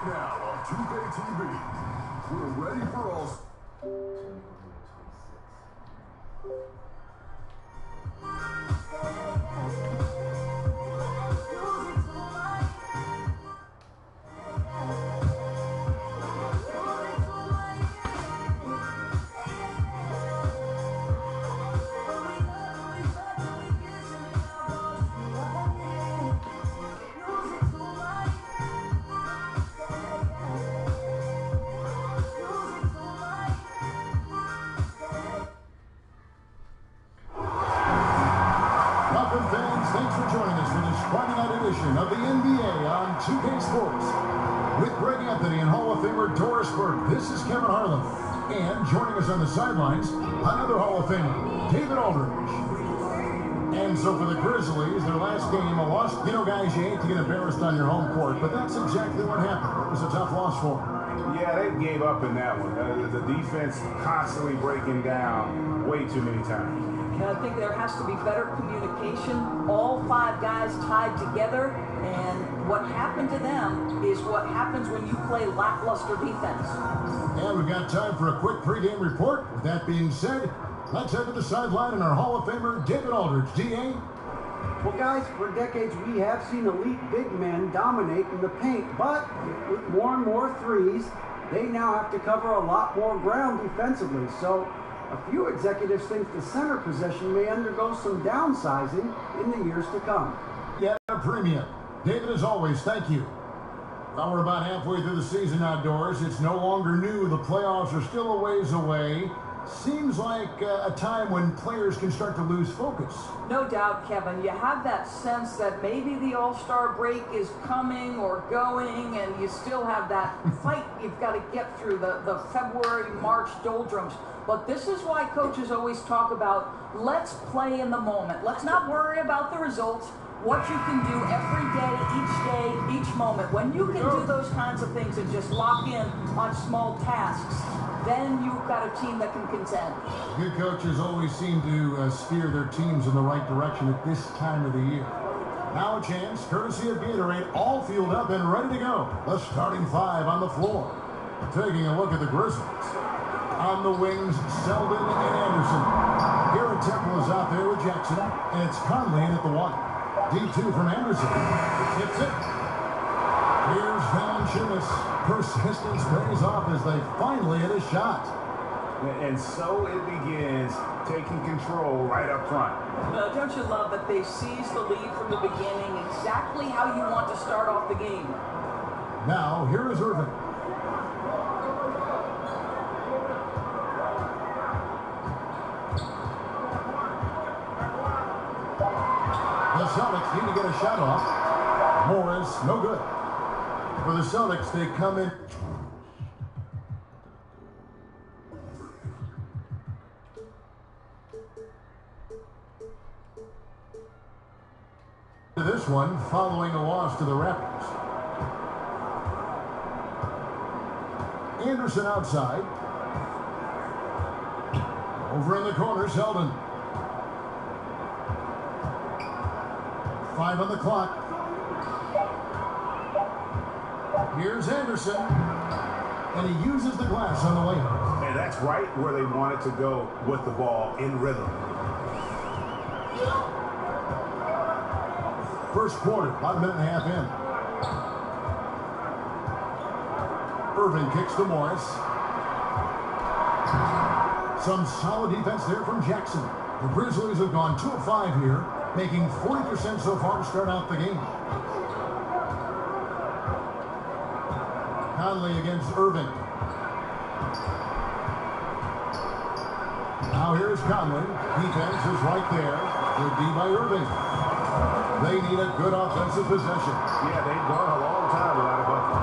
Right now on 2K TV, we're ready for all... Thanks for joining us for this Friday night edition of the NBA on 2K Sports. With Greg Anthony and Hall of Famer Doris Burke, this is Kevin Harlan. And joining us on the sidelines, another Hall of Famer, David Aldridge. And so for the Grizzlies, their last game, a loss. You know, guys, you hate to get embarrassed on your home court, but that's exactly what happened. It was a tough loss for them. Yeah, they gave up in that one. The defense constantly breaking down way too many times. I think there has to be better communication. All five guys tied together, and what happened to them is what happens when you play lackluster defense. And we've got time for a quick pregame report. With that being said, let's head to the sideline and our Hall of Famer, David Aldridge. D.A.? Well, guys, for decades we have seen elite big men dominate in the paint, but with more and more threes, they now have to cover a lot more ground defensively. So a few executives think the center position may undergo some downsizing in the years to come. Yeah, a premium. David, as always, thank you. Well, we're about halfway through the season outdoors. It's no longer new. The playoffs are still a ways away. Seems like a time when players can start to lose focus. No doubt, Kevin. You have that sense that maybe the All-Star break is coming or going, and you still have that fight you've got to get through, the February, March doldrums. But this is why coaches always talk about, let's play in the moment. Let's not worry about the results. What you can do every day, each moment. When you can do those kinds of things and just lock in on small tasks, then you've got a team that can contend. Good coaches always seem to steer their teams in the right direction at this time of the year. Now a chance, courtesy of Gatorade, all fueled up and ready to go. The starting five on the floor. Taking a look at the Grizzlies. On the wings, Selden and Anderson. Garrett Temple is out there with Jackson, and it's Conley in at the one. D2 from Anderson. Tips it. Here's Valanciunas. Persistence pays off as they finally hit a shot. And so it begins, taking control right up front. Don't you love that they seized the lead from the beginning, exactly how you want to start off the game? Now, here is Irving. The Celtics need to get a shot off. Morris, no good. For the Celtics, they come in. This one following a loss to the Raptors. Anderson outside. Over in the corner, Selden. 5 on the clock. Here's Anderson. And he uses the glass on the layup. And that's right where they wanted to go with the ball in rhythm. First quarter, about a minute and a half in. Irving kicks to Morris. Some solid defense there from Jackson. The Grizzlies have gone 2 of 5 here, making 40% so far to start out the game. Conley against Irving. Now here's Conley. Defense is right there. Good D by Irving. They need a good offensive possession. Yeah, they've gone a long time without a bucket.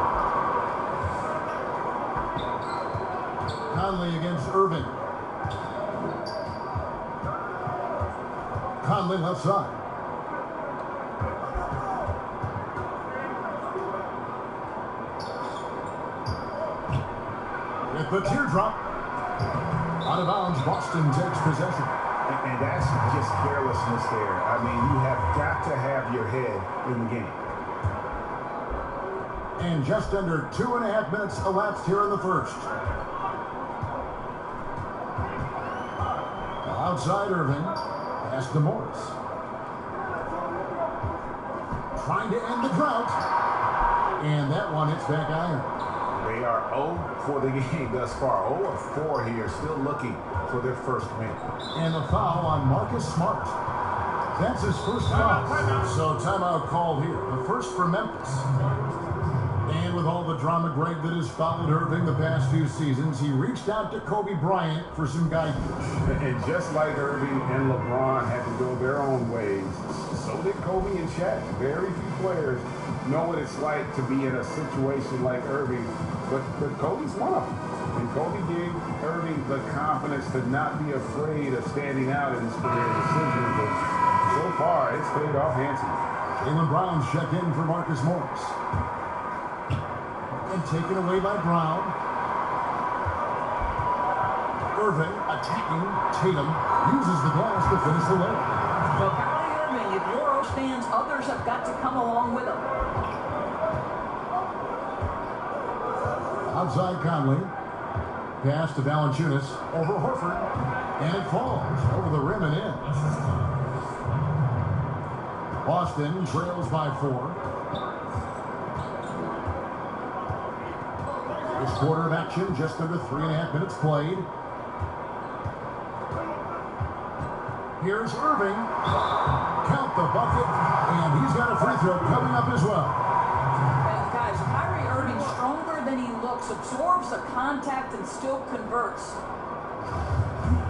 Conley against Irving. Conley left side. With the teardrop. Out of bounds, Boston takes possession. And that's just carelessness there. I mean, you have got to have your head in the game. And just under 2.5 minutes elapsed here in the first. Outside Irving. Pass to Morris. Trying to end the drought. And that one hits back iron. They are 0 for the game thus far. 0 of 4 here, still looking for their first win. And a foul on Marcus Smart. That's his first foul. So timeout called here. The first for Memphis. And with all the drama, Greg, that has followed Irving the past few seasons, he reached out to Kobe Bryant for some guidance. And just like Irving and LeBron had to go their own ways, so did Kobe and Shaq. Very few players know what it's like to be in a situation like Irving, but Kobe's one of them. And Kobe gave Irving the confidence to not be afraid of standing out in his career decisions. But so far, it's paid off handsomely. Jaylen Brown's check in for Marcus Morris. And taken away by Brown. Irving attacking. Tatum uses the glass to finish the layup. Well, Kyrie Irving, if you're O's fans, others have got to come along with him. Outside Conley. Pass to Valanciunas over Horford. And it falls over the rim and in. Boston trails by 4. This quarter of action, just under 3.5 minutes played. Here's Irving. Count the bucket. And he's got a free throw coming up as well. Guys, Kyrie Irving, stronger than he looks, absorbs the contact and still converts.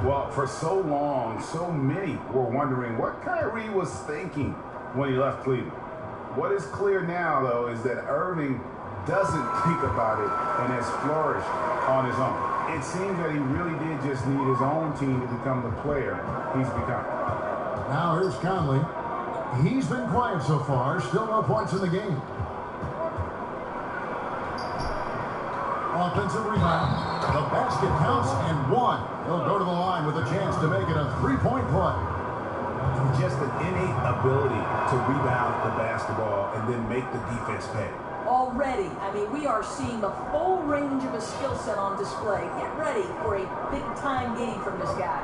Well, for so long, so many were wondering what Kyrie was thinking when he left Cleveland. What is clear now, though, is that Irving doesn't think about it and has flourished on his own. It seems that he really did just need his own team to become the player he's become. Now here's Conley. He's been quiet so far. Still no points in the game. Offensive rebound. The basket counts and 1. He'll go to the line with a chance to make it a 3-point play. Just an innate ability to rebound the basketball and then make the defense pay. Already, I mean, we are seeing the full range of his skill set on display. Get ready for a big-time game from this guy.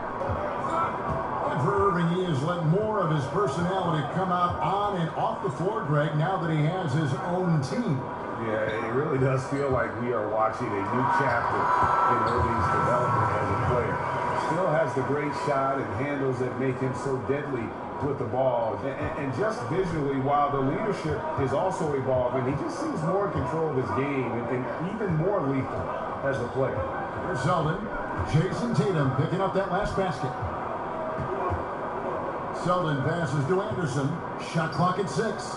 And for Irving, he has let more of his personality come out on and off the floor, Greg, now that he has his own team. Yeah, it really does feel like we are watching a new chapter in Irving's development as a player. Still has the great shot and handles that make him so deadly with the ball. And just visually, while the leadership is also evolving, he just seems more in control of his game and even more lethal as a player. Here's Selden. Jason Tatum picking up that last basket. Selden passes to Anderson. Shot clock at 6.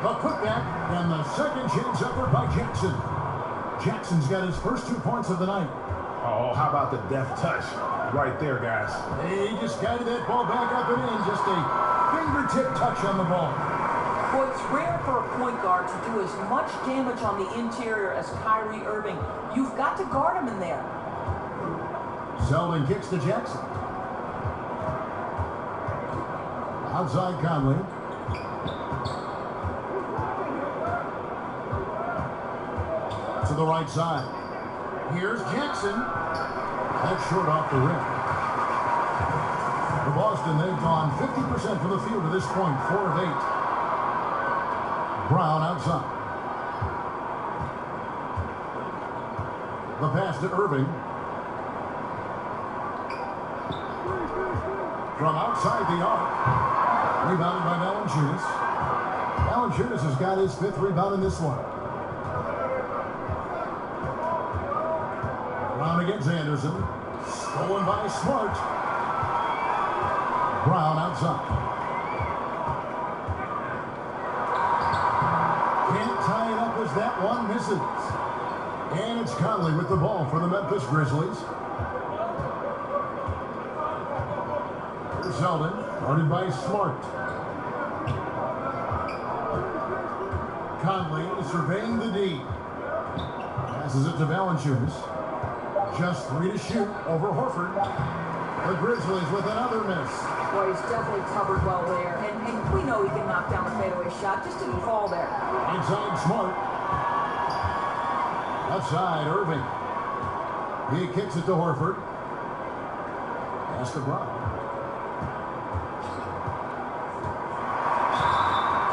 The putback and the second chance effort by Jackson. Jackson's got his first 2 points of the night. Oh, how about the deft touch right there, guys? He just guided that ball back up and in. Just a fingertip touch on the ball. Well, it's rare for a point guard to do as much damage on the interior as Kyrie Irving. You've got to guard him in there. Selden kicks to Jackson. Outside Conley. To the right side. Here's Jackson. That's short off the rim. For Boston, they've gone 50% from the field to this point, 4 of 8. Brown outside. The pass to Irving. From outside the arc. Rebounded by Valanciunas. Valanciunas has got his 5th rebound in this one. Brown against Anderson. Stolen by Smart. Brown outside. Can't tie it up as that one misses. And it's Conley with the ball for the Memphis Grizzlies. Here's Selden, guarded by Smart. Conley surveying the D. Passes it to Valanciunas. Just 3 to shoot over Horford. The Grizzlies with another miss. Boy, he's definitely covered well there. And we know he can knock down a fadeaway shot. Just didn't fall there. Inside Smart. Outside Irving. He kicks it to Horford. Pass to Brown.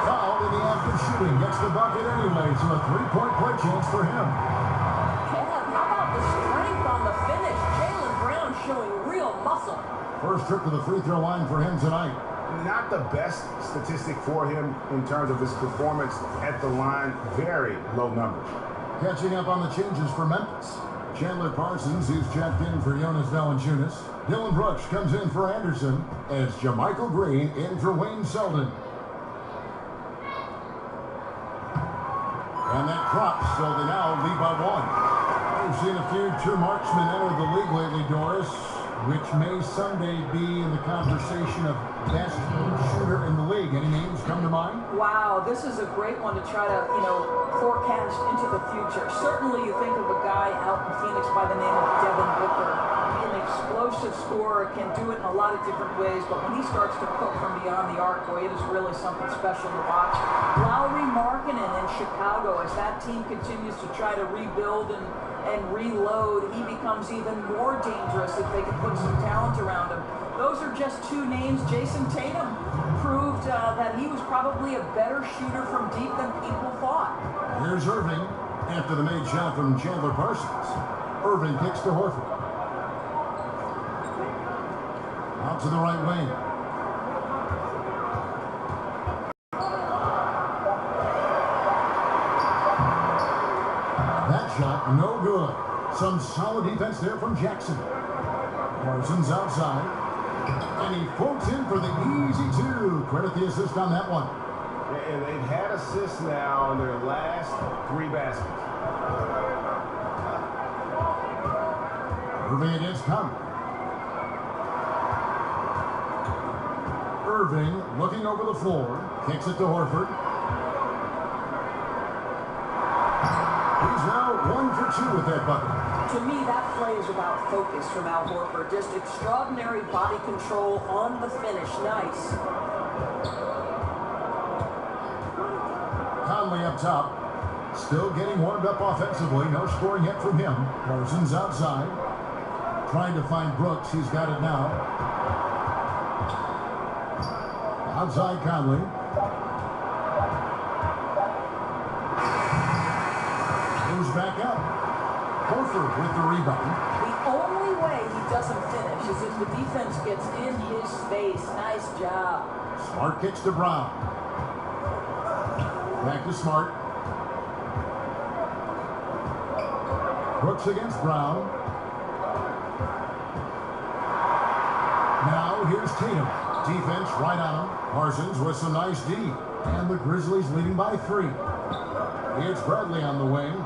Fouled in the act of shooting. Gets the bucket anyway, so a three-point play chance for him. Kev, how about the strength on the finish? Jaylen Brown showing real muscle. First trip to the free throw line for him tonight. Not the best statistic for him in terms of his performance at the line. Very low numbers. Catching up on the changes for Memphis. Chandler Parsons, who's checked in for Jonas Valanciunas. Dylan Brooks comes in for Anderson as JaMychal Green in for Wayne Selden. And that drops, so they now lead by one. We've seen a few true marksmen enter the league lately, Doris, which may someday be in the conversation of best shooter in the league. Any names come to mind? Wow, this is a great one to try to, forecast into the future. Certainly you think of a guy out in Phoenix by the name of Devin Booker. An explosive scorer, can do it in a lot of different ways, but when he starts to cook from beyond the arc, boy, it is really something special to watch. Lauri Markkanen in Chicago, as that team continues to try to rebuild and reload, he becomes even more dangerous if they can put some talent around him. Those are just two names. Jason Tatum proved that he was probably a better shooter from deep than people thought. Here's Irving after the made shot from Chandler Parsons. Irving kicks to Horford. Out to the right wing. That shot, no good. Some solid defense there from Jackson. Parsons outside. And he floats in for the easy two. Credit the assist on that one. And they've had assists now in their last 3 baskets. Irving against Conley. Irving looking over the floor. Kicks it to Horford. He's now 1 for 2 with that bucket. To me, that play is about focus from Al Horford. Just extraordinary body control on the finish. Nice. Conley up top. Still getting warmed up offensively. No scoring yet from him. Parsons outside. Trying to find Brooks. He's got it now. Outside Conley. Moves back up. Horford with the rebound. The only way he doesn't finish is if the defense gets in his face. Nice job. Smart kicks to Brown. Back to Smart. Brooks against Brown. Now here's Tatum. Defense right on him. Parsons with some nice D. And the Grizzlies leading by 3. It's Bradley on the wing.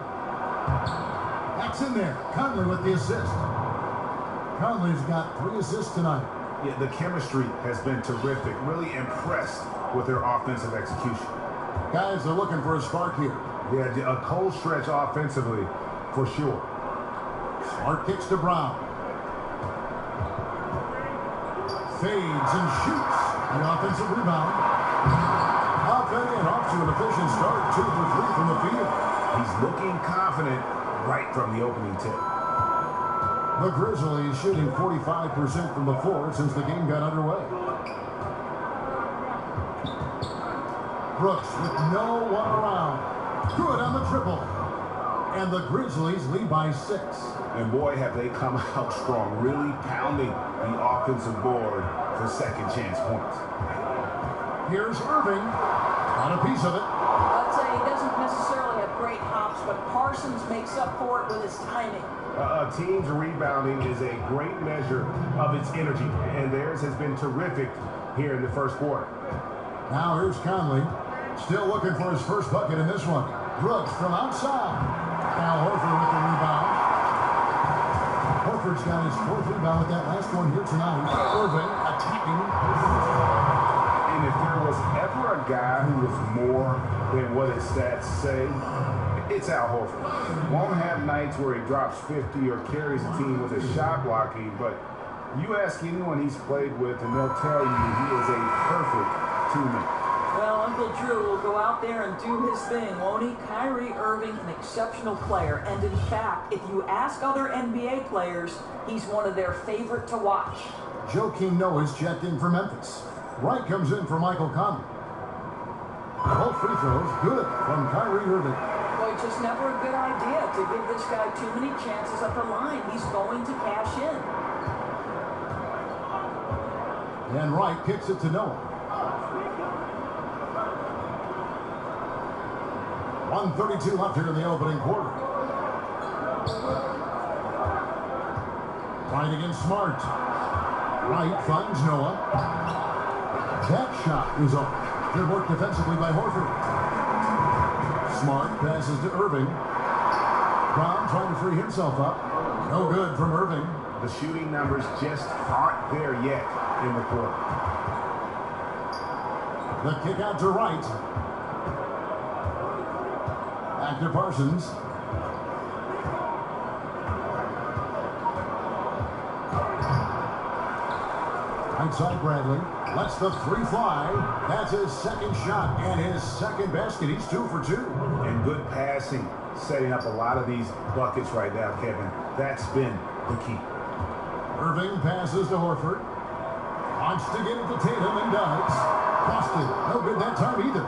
That's in there. Conley with the assist. Conley's got 3 assists tonight. Yeah, the chemistry has been terrific. Really impressed with their offensive execution. Guys are looking for a spark here. Yeah, a cold stretch offensively, for sure. Smart kicks to Brown. Fades and shoots. The offensive rebound. Up and in, off to an efficient start. 2 for 3 from the field. He's looking confident right from the opening tip. The Grizzlies shooting 45% from the floor since the game got underway. Brooks with no one around. Good on the triple. And the Grizzlies lead by 6. And boy, have they come out strong, really pounding the offensive board for second chance points. Here's Irving. Got a piece of it. I'd say he doesn't necessarily have great hops, but Parsons makes up for it with his timing. A team's rebounding is a great measure of its energy, and theirs has been terrific here in the first quarter. Now here's Conley. Still looking for his first bucket in this one. Brooks from outside. Al Horford with the rebound. Horford's got his 4th rebound with that last one here tonight. Irving attacking. And if there was ever a guy who was more than what his stats say, it's Al Horford. Won't have nights where he drops 50 or carries a team with his shot blocking, but You ask anyone he's played with, and they'll tell you he is a perfect teammate. Well, Uncle Drew will go out there and do his thing, won't he? Kyrie Irving, an exceptional player. And in fact, if you ask other NBA players, he's one of their favorite to watch. Joakim Noah's checked in for Memphis. Wright comes in for Michael Conley. Both free throws good from Kyrie Irving. Well, it's just never a good idea to give this guy too many chances at the line. He's going to cash in. And Wright kicks it to Noah. 1:32 left here in the opening quarter. Wright against Smart. Wright finds Noah. That shot is off. Good work defensively by Horford. Smart passes to Irving. Brown trying to free himself up. No good from Irving. The shooting numbers just aren't there yet in the quarter. The kick out to Wright. Back to Parsons. Outside Bradley. Lets the three fly. That's his second shot and his second basket. He's 2 for 2. And good passing, setting up a lot of these buckets right now, Kevin. That's been the key. Irving passes to Horford. Wants to get it to Tatum and does. Boston, no good that time either.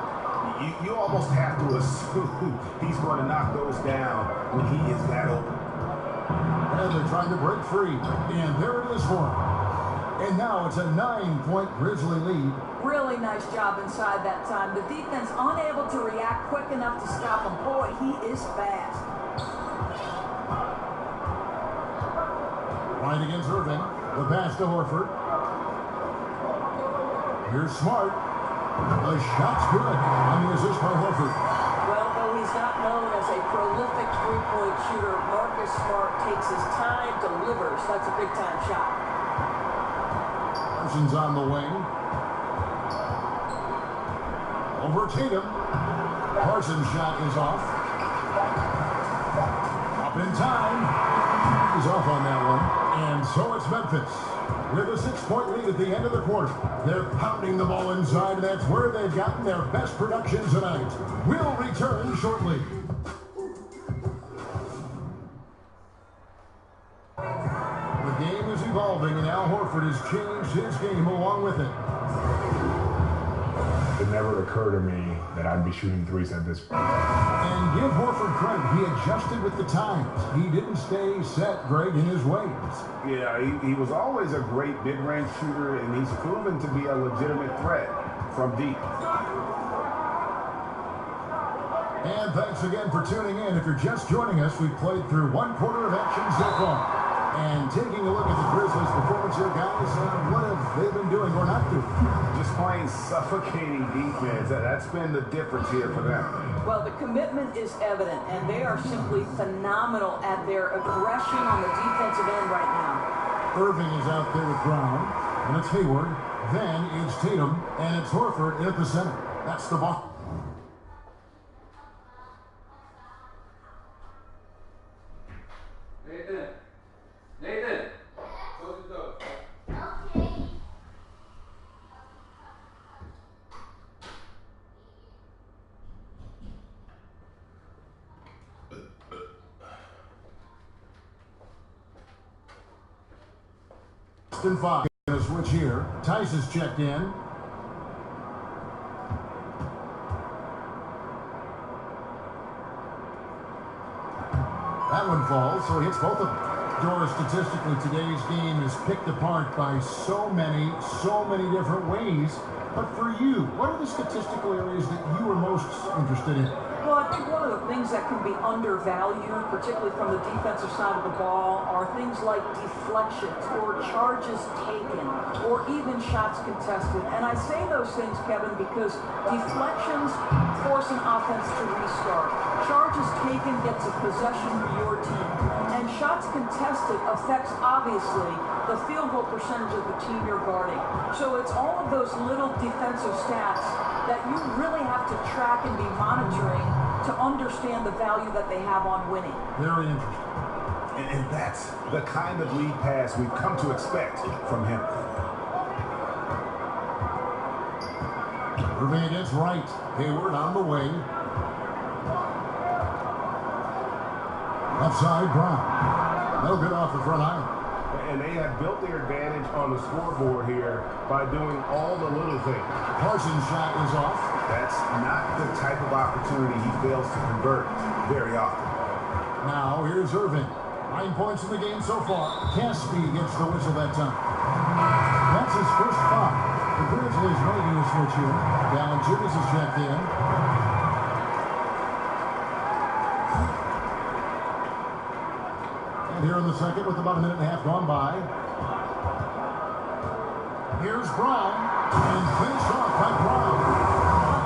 You almost have to assume he's going to knock those down when he is that open. And they're trying to break free. And there it is for him. And now it's a 9-point Grizzly lead. Really nice job inside that time. The defense unable to react quick enough to stop him. Boy, he is fast. Right against Irving. The pass to Horford. Here's Smart. The shot's good on the assist by Horford. Well, though he's not known as a prolific three-point shooter, Marcus Smart takes his time, delivers. That's a big-time shot. Parsons on the wing. Over Tatum. Parsons' shot is off. Up in time. He's off on that one. And so it's Memphis with a 6-point lead at the end of the quarter. They're pounding the ball inside, and that's where they've gotten their best production tonight. We'll return shortly. The game is evolving, and Al Horford has changed his game along with it. It never occurred to me that I'd be shooting threes at this point. And give Horford credit. He adjusted with the times. He didn't stay set, Greg, in his ways. Yeah, he was always a great mid-range shooter, and he's proven to be a legitimate threat from deep. And thanks again for tuning in. If you're just joining us, we've played through 1 quarter of action so far. And taking a look at the Grizzlies' performance here, guys, what have they been doing or not doing? Just playing suffocating defense. That's been the difference here for them. Well, the commitment is evident, and they are simply phenomenal at their aggression on the defensive end right now. Irving is out there with Brown, and it's Hayward. Then it's Tatum, and it's Horford at the center. That's the ball. Nathan, close the door. Okay. Boston Fox going to switch here. Tice is checked in. That one falls, so he hits both of them. Doris, statistically, today's game is picked apart by so many different ways. But for you, what are the statistical areas that you are most interested in? Well, I think one of the things that can be undervalued, particularly from the defensive side of the ball, are things like deflections or charges taken or even shots contested. And I say those things, Kevin, because deflections force an offense to restart. Charges taken gets a possession for your team. And shots contested affects, obviously, the field goal percentage of the team you're guarding. So it's all of those little defensive stats that you really have to track and be monitoring to understand the value that they have on winning. Very interesting. And that's the kind of lead pass we've come to expect from him. Irving against Wright. Hayward on the wing. Left side, Brown. No good off the front iron. And they have built their advantage on the scoreboard here by doing all the little things. Parsons' shot is off. That's not the type of opportunity he fails to convert very often. Now here's Irving. 9 points in the game so far. Caspi gets the whistle that time. That's his first foul. The Grizzlies making a switch here. Valanciunas is checked in. And here in the second with about a minute and a half gone by. Here's Brown. And finished off by Brown.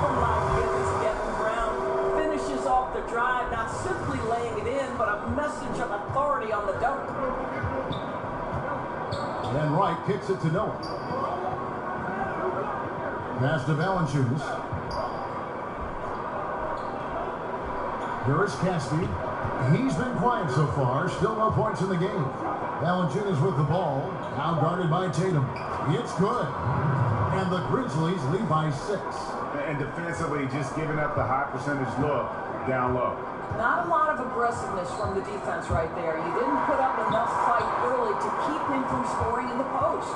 Oh my goodness, Kevin Brown finishes off the drive, not simply laying it in, but a message of authority on the dunk. And Wright kicks it to Noah. Pass to Valanciunas. Here is Caspi. He's been quiet so far. Still no points in the game. Valanciunas with the ball. Now guarded by Tatum. It's good. And the Grizzlies lead by 6. And defensively, just giving up the high percentage look down low. Not a lot of aggressiveness from the defense right there. You didn't put up enough fight early to keep him from scoring in the post.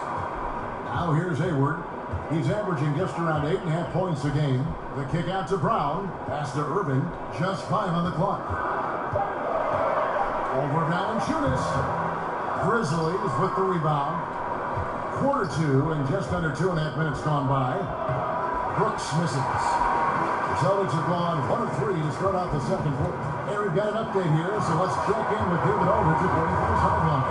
Now here's Hayward. He's averaging just around 8.5 points a game. The kick out to Brown. Pass to Irving. Just 5 on the clock. Over Valanciunas. Grizzlies with the rebound. Quarter 2 and just under 2.5 minutes gone by. Brooks misses. The Celtics have gone 1 of 3 to start out the second quarter. Hey, we've got an update here, so let's check in with David Aldridge reporting from the sideline.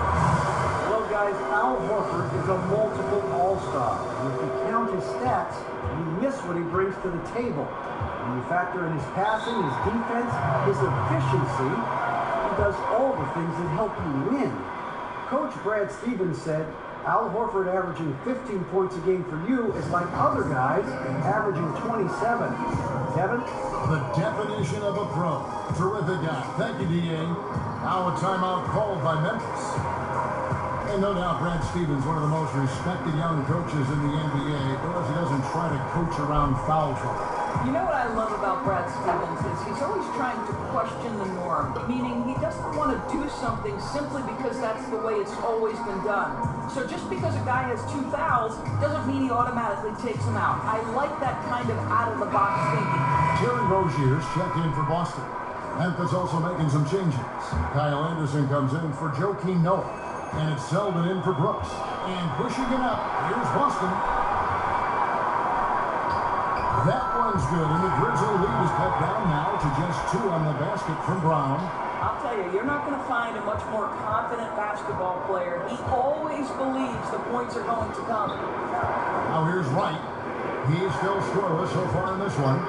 Well, guys, Al Horford is a multiple all-star. And if you count his stats, you miss what he brings to the table. When you factor in his passing, his defense, his efficiency, he does all the things that help you win. Coach Brad Stevens said, Al Horford averaging 15 points a game for you is like other guys averaging 27. Kevin? The definition of a pro. Terrific guy. Thank you, D.A. Now a timeout called by Memphis. And no doubt Brad Stevens, one of the most respected young coaches in the NBA, because he doesn't try to coach around foul trouble. You know what I love about Brad Stevens is he's always trying to question the norm, meaning he doesn't want to do something simply because that's the way it's always been done. So just because a guy has 2 fouls doesn't mean he automatically takes them out. I like that kind of out-of-the-box thinking. Terry Rozier's checked in for Boston. Memphis also making some changes. Kyle Anderson comes in for Joakim Noah. And it's Selden in for Brooks. And pushing it up, here's Boston. That one's good, and the Grizzly lead is cut down now to just 2 on the basket from Brown. I'll tell you, you're not going to find a much more confident basketball player. He always believes the points are going to come. Now here's Wright. He's still scoreless so far in this one.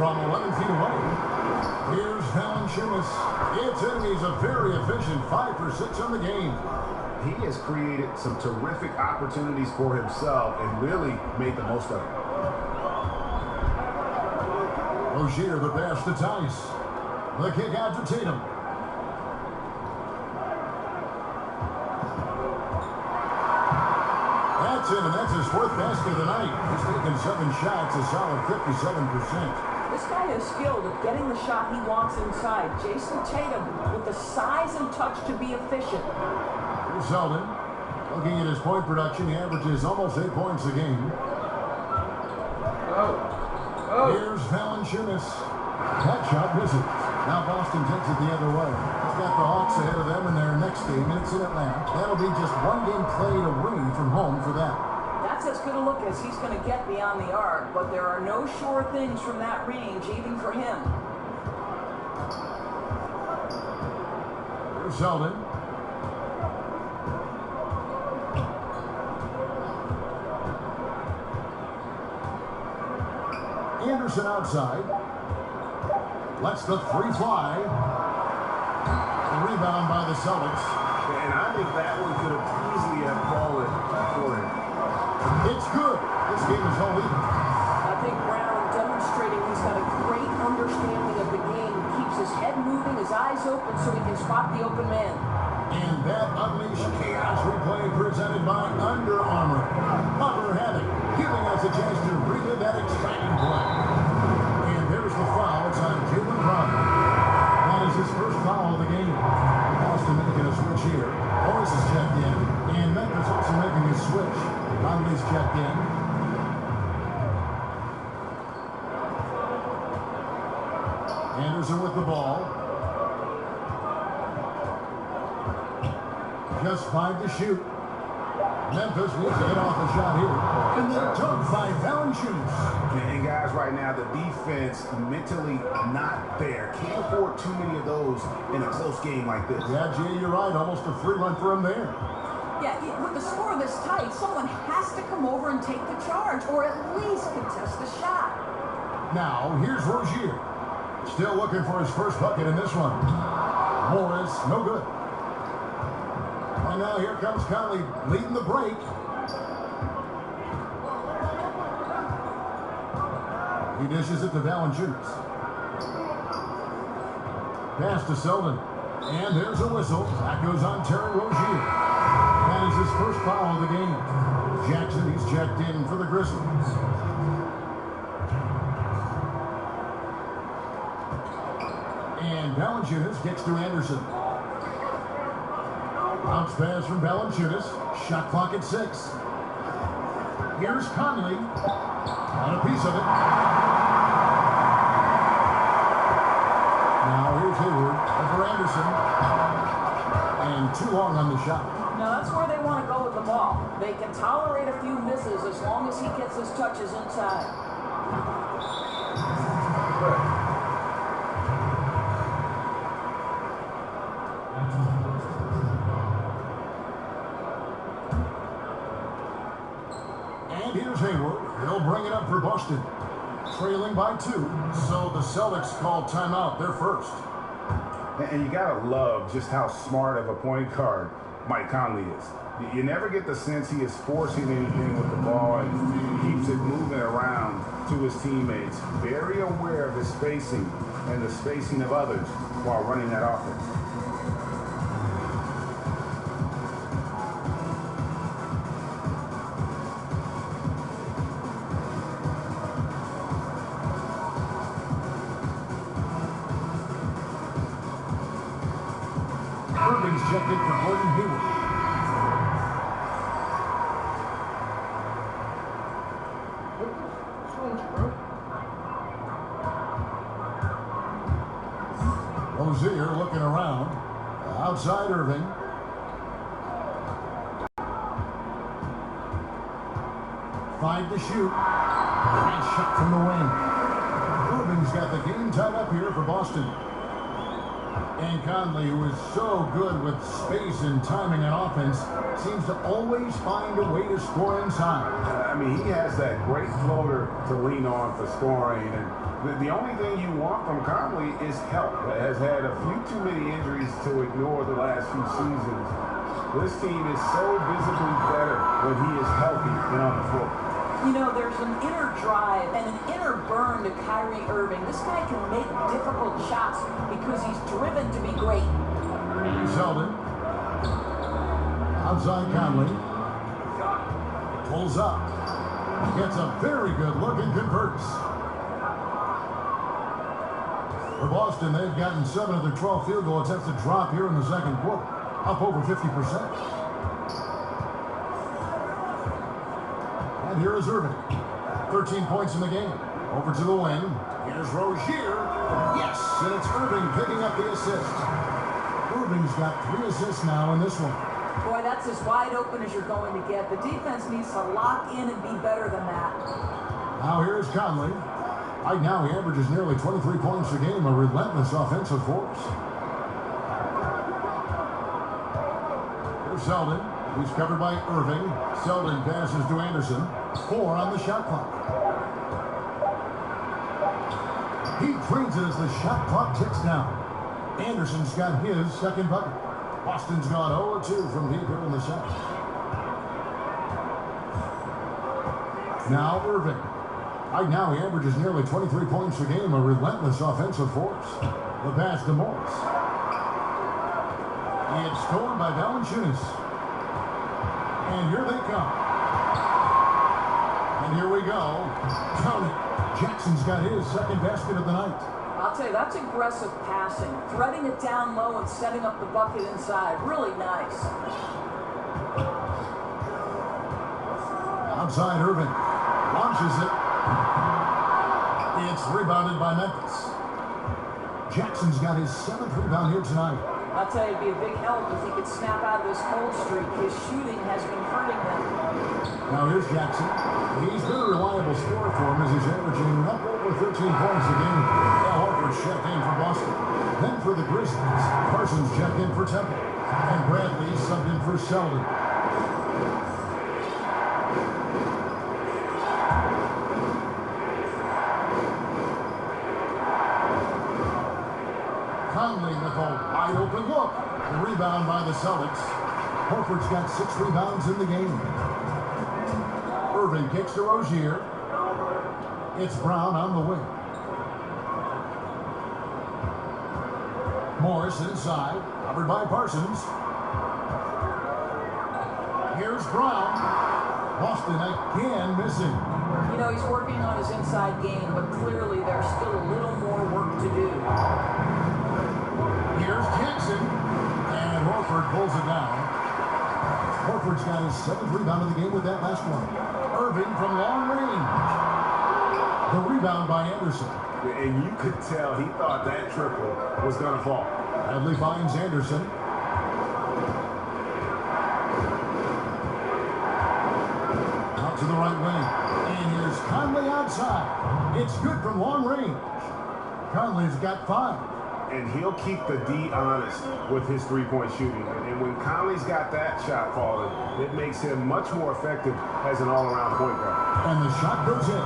From 11 feet away, here's Valanciunas. It's in. He's a very efficient 5 for 6 on the game. He has created some terrific opportunities for himself and really made the most of it. Rozier the pass to Tice. The kick out to Tatum. That's in, and that's his 4th basket of the night. He's taken 7 shots, a solid 57%. This guy is skilled at getting the shot he wants inside. Jason Tatum with the size and touch to be efficient. Here's Selden. Looking at his point production, he averages almost 8 points a game. Here's Valanciunas. That shot misses. Now Boston takes it the other way. They've got the Hawks ahead of them in their next game, and it's in Atlanta. That'll be just 1 game played away from home for them. That's as good a look as he's going to get beyond the arc, but there are no sure things from that range, even for him. Here's Selden. Anderson outside. Lets the 3 fly. The rebound by the Celtics. And I think that one could have easily have fallen for him. It's good. This game is all even. I think Brown demonstrating he's got a great understanding of the game, keeps his head moving open so he can spot the open man. And that Unleash Chaos replay presented by Under Armour. Upper Havoc, giving us a chance to relive that exciting play. And there's the foul. It's on Jalen Brown. That is his first foul of the game. Boston making a switch here. Morris is checked in. And Memphis also making a switch. Conley's checked in. Anderson with the ball. Just 5 to shoot. Memphis needs to get off the shot here. And then dunked by Valanciunas. And guys, right now, the defense mentally not there. Can't afford too many of those in a close game like this. Yeah, Jay, you're right. Almost a free run for him there. Yeah, with the score this tight, someone has to come over and take the charge, or at least contest the shot. Now, here's Rozier. Still looking for his first bucket in this one. Morris, no good. And now here comes Conley leading the break. He dishes it to Valanciunas. Pass to Selden. And there's a whistle. That goes on Terry Rozier. That is his first foul of the game. Jackson, he's checked in for the Grizzlies. And Valanciunas gets to Anderson. Bounce pass from Valanciunas. Shot clock at 6. Here's Conley. Got a piece of it. Now here's Hayward over Anderson. And too long on the shot. Now that's where they want to go with the ball. They can tolerate a few misses as long as he gets his touches inside. And here's Hayward. He'll bring it up for Boston. Trailing by 2, so the Celtics call timeout. They're first. And you gotta love just how smart of a point guard Mike Conley is. You never get the sense he is forcing anything with the ball, and he keeps it moving around to his teammates. Very aware of his spacing and the spacing of others while running that offense. Irving's checked in for Gordon Hayward. Rozier looking around. Outside Irving. Five to shoot. Nice shot from the wing. Irving's got the game tied up here for Boston. And Conley, who is so good with space and timing on offense, seems to always find a way to score inside. I mean, he has that great floater to lean on for scoring. And the only thing you want from Conley is help. Has had a few too many injuries to ignore the last few seasons. This team is so visibly better when he is healthy and on the floor. You know, there's an inner drive and an inner burn to Kyrie Irving. This guy can make difficult shots because he's driven to be great. Selden. Outside Conley. Pulls up. Gets a very good look and converts. For Boston, they've gotten 7 of their 12 field goal attempts to drop here in the second quarter. Up over 50%. And here is Irving. 13 points in the game. Over to the wing. Here's Rozier. Yes, and it's Irving picking up the assist. Irving's got 3 assists now in this one. Boy, that's as wide open as you're going to get. The defense needs to lock in and be better than that. Now here's Conley. Right now he averages nearly 23 points a game, a relentless offensive force. Here's Selden. He's covered by Irving. Selden passes to Anderson. 4 on the shot clock. He drains it as the shot clock ticks down. Anderson's got his second bucket. Boston's gone 0-2 from deep here in the second. Now Irving. Right now he averages nearly 23 points a game, a relentless offensive force. The pass to Morris. It's stolen by Valanciunas. And here they come. And here we go. Count it. Jackson's got his second basket of the night. I'll tell you, that's aggressive passing. Threading it down low and setting up the bucket inside. Really nice. Outside, Irving launches it. It's rebounded by Memphis. Jackson's got his 7th rebound here tonight. I'll tell you, it'd be a big help if he could snap out of this cold streak. His shooting has been hurting them. Now here's Jackson. He's been a reliable scorer for him as he's averaging up over 13 points a game. Al Horford checked in for Boston. Then for the Grizzlies, Parsons checked in for Temple. And Bradley subbed in for Selden. Conley with a wide open look. The rebound by the Celtics. Horford's got 6 rebounds in the game. Irving kicks to Rozier. It's Brown on the wing. Morris inside, covered by Parsons. Here's Brown. Boston again missing. You know, he's working on his inside game, but clearly there's still a little more work to do. Here's Jackson. And Horford pulls it down. Horford's got his 7th rebound of the game with that last one. Irving from long range. The rebound by Anderson. And you could tell he thought that triple was going to fall. Bradley finds Anderson. Out to the right wing. And here's Conley outside. It's good from long range. Conley's got 5. And he'll keep the D honest with his three-point shooting. And when Conley's got that shot falling, it makes him much more effective as an all-around point guard. And the shot goes in.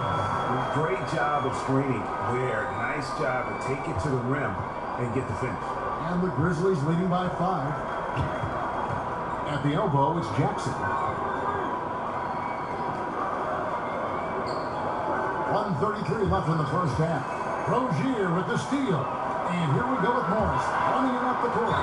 Great job of screening. Ware, nice job to take it to the rim and get the finish. And the Grizzlies leading by 5. At the elbow, it's Jackson. 1:33 left in the first half. Rozier with the steal. And here we go with Morris, running it up the court.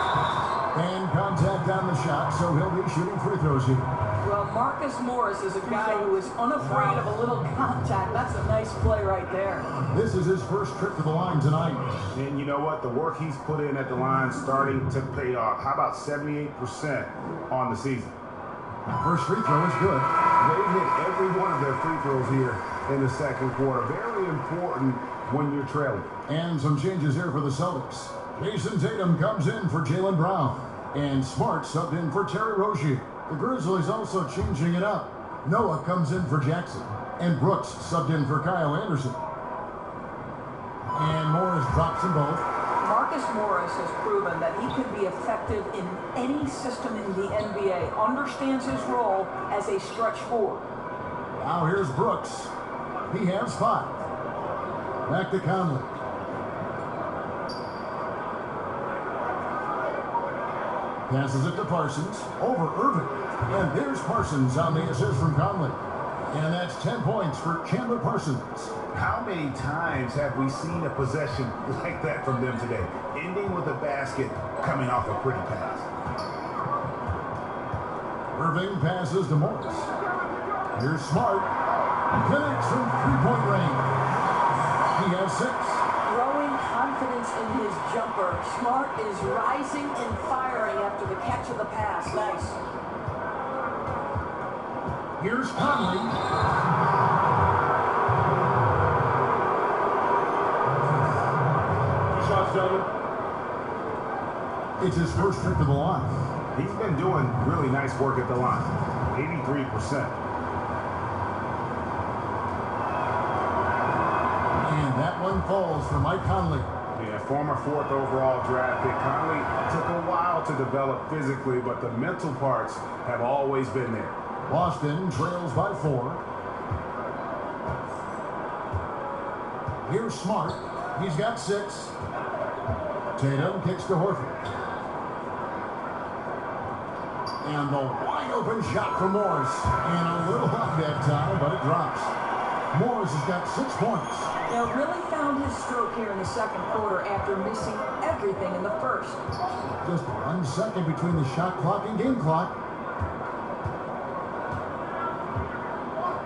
And contact on the shot, so he'll be shooting free throws here. Well, Marcus Morris is a guy who is unafraid of a little contact. That's a nice play right there. This is his first trip to the line tonight. And you know what? The work he's put in at the line starting to pay off. How about 78% on the season? First free throw is good. They hit every one of their free throws here in the second quarter. Very important when you're trailing. And some changes here for the Celtics. Jason Tatum comes in for Jaylen Brown. And Smart subbed in for Terry Rozier. The Grizzlies also changing it up. Noah comes in for Jackson. And Brooks subbed in for Kyle Anderson. And Morris drops them both. Marcus Morris has proven that he can be effective in any system in the NBA. Understands his role as a stretch forward. Now here's Brooks. He has 5. Back to Conley. Passes it to Parsons. Over Irving. And there's Parsons on the assist from Conley. And that's 10 points for Chandler Parsons. How many times have we seen a possession like that from them today? Ending with a basket, coming off a pretty pass. Irving passes to Morris. Here's Smart. Connects from three-point range. He has 6. Growing confidence in his jumper. Smart is rising and firing after the catch of the pass. Nice. Here's Conley. Shots, gentlemen. It's his first trip to the line. He's been doing really nice work at the line. 83%. And that one falls for Mike Conley. Yeah, former 4th overall draft pick. Conley took a while to develop physically, but the mental parts have always been there. Boston trails by 4. Here's Smart. He's got 6. Tatum kicks to Horford. And the wide open shot from Morris. And a little luck that time, but it drops. Morris has got 6 points. Now, really found his stroke here in the second quarter after missing everything in the first. Just 1 second between the shot clock and game clock.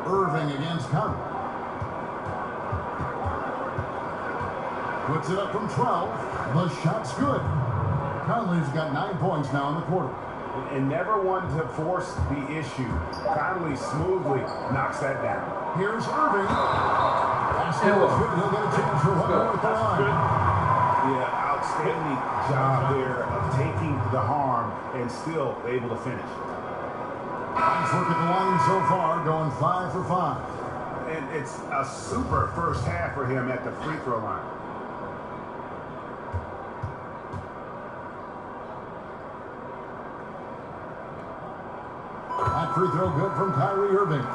Irving against Conley. Puts it up from 12. The shot's good. Conley's got 9 points now in the quarter. And never one to force the issue. Conley smoothly knocks that down. Here's Irving. Basket is good. He'll get a chance for one more at the line. Yeah, outstanding job there of taking the harm and still able to finish. Nice work at the line so far, going 5 for 5. And it's a super first half for him at the free throw line. That free throw good from Kyrie Irving.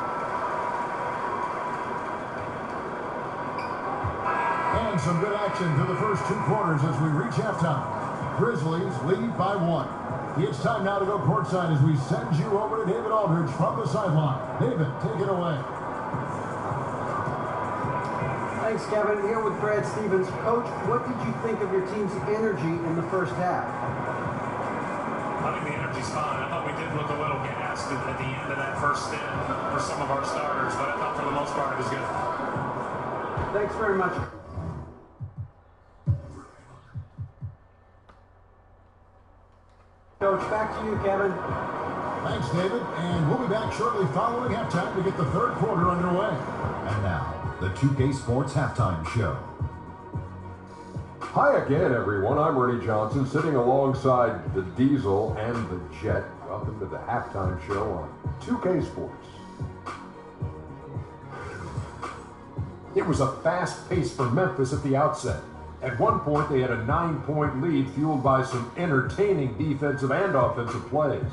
And some good action through the first 2 quarters as we reach halftime. Grizzlies lead by 1. It's time now to go courtside as we send you over to David Aldridge from the sideline. David, take it away. Thanks, Kevin. Here with Brad Stevens. Coach, what did you think of your team's energy in the first half? I think the energy's fine. I thought we did look a little gassed at the end of that first stint for some of our starters, but I thought for the most part it was good. Thanks very much. Coach, back to you, Kevin. Thanks, David. And we'll be back shortly following halftime to get the third quarter underway. And now, the 2K Sports Halftime Show. Hi again, everyone. I'm Ernie Johnson, sitting alongside the Diesel and the Jet. Welcome to the Halftime Show on 2K Sports. It was a fast pace for Memphis at the outset. At one point, they had a 9-point lead fueled by some entertaining defensive and offensive plays.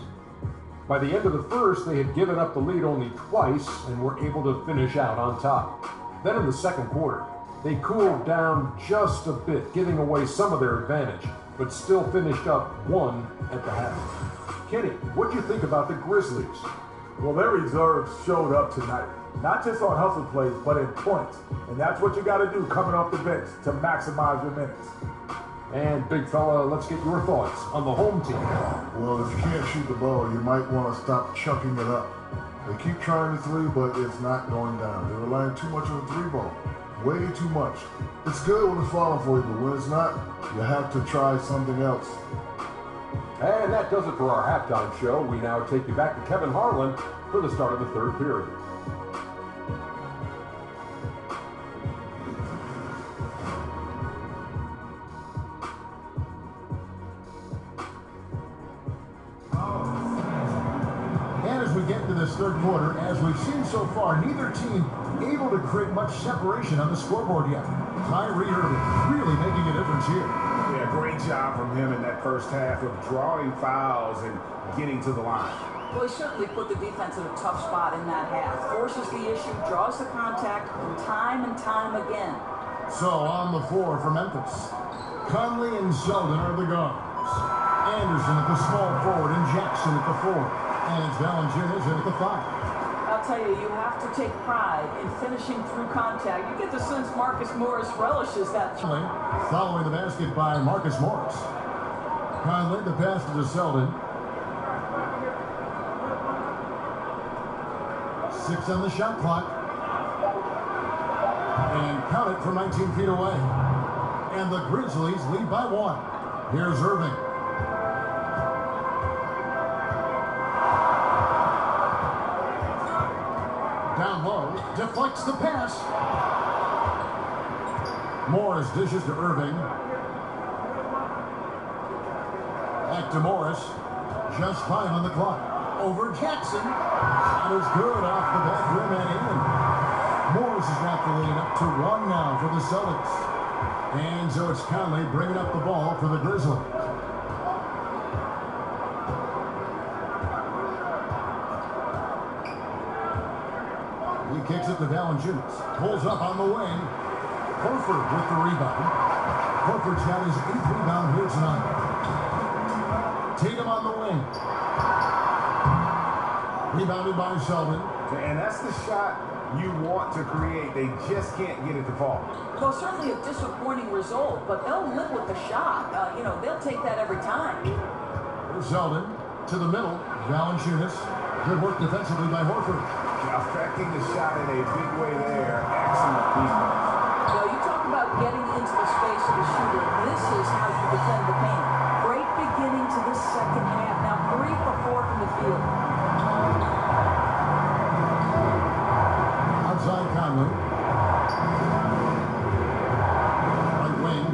By the end of the first, they had given up the lead only twice and were able to finish out on top. Then in the second quarter, they cooled down just a bit, giving away some of their advantage, but still finished up 1 at the half. Kenny, what do you think about the Grizzlies? Well, their reserves showed up tonight. Not just on hustle plays, but in points. And that's what you got to do coming off the bench to maximize your minutes. And big fella, let's get your thoughts on the home team. Well, if you can't shoot the ball, you might want to stop chucking it up. They keep trying the 3, but it's not going down. They're relying too much on the 3 ball. Way too much. It's good when it's falling for you, but when it's not, you have to try something else. And that does it for our halftime show. We now take you back to Kevin Harlan for the start of the third period. Get into this third quarter, as we've seen so far, neither team able to create much separation on the scoreboard yet. Kyrie Irving really making a difference here. Yeah, great job from him in that first half of drawing fouls and getting to the line. Well, he certainly put the defense in a tough spot in that half. Forces the issue, draws the contact time and time again. So on the floor for Memphis, Conley and Zeldin are the guards. Anderson at the small forward and Jackson at the 4. And it's Valanciunas in at the 5. I'll tell you, you have to take pride in finishing through contact. You get the sense Marcus Morris relishes that. Following the basket by Marcus Morris. Conley, the pass to Zeldin. 6 on the shot clock. And count it from 19 feet away. And the Grizzlies lead by 1. Here's Irving. Down low, deflects the pass. Morris dishes to Irving. Back to Morris. Just 5 on the clock. Over Jackson. Shot is good off the back rim and in. Morris has got the lead up to 1 now for the Celtics. And so it's Conley bringing up the ball for the Grizzlies. Kicks it to Valanciunas. Pulls up on the wing. Horford with the rebound. Horford's got his 8th rebound here tonight. Tatum on the wing. Rebounded by Zeldin. And that's the shot you want to create. They just can't get it to fall. Well, certainly a disappointing result, but they'll live with the shot. They'll take that every time. Here's Zeldin to the middle. Valanciunas. Good work defensively by Horford. Affecting the shot in a big way there. Excellent defense. Well, you talk about getting into the space of the shooter. This is how you defend the paint. Great beginning to this second half. Now 3 for 4 from the field. Outside Conley. Right wing.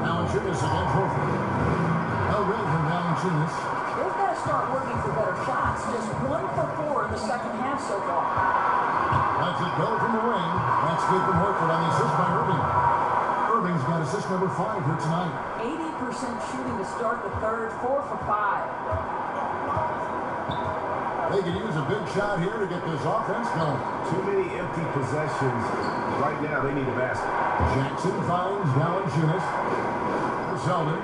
Valanciunas against Horford. Well read from Valanciunas. They've got to start working for better shots. Just 1 for 4 in the second half so far. Lets it go from the wing. That's good from Horford on the assist by Irving. Irving's got assist number 5 here tonight. 80% shooting to start the third, 4 for 5. They could use a big shot here to get this offense going. Too many empty possessions. Right now, they need a basket. Jackson finds Valanciunas. For Zeldin.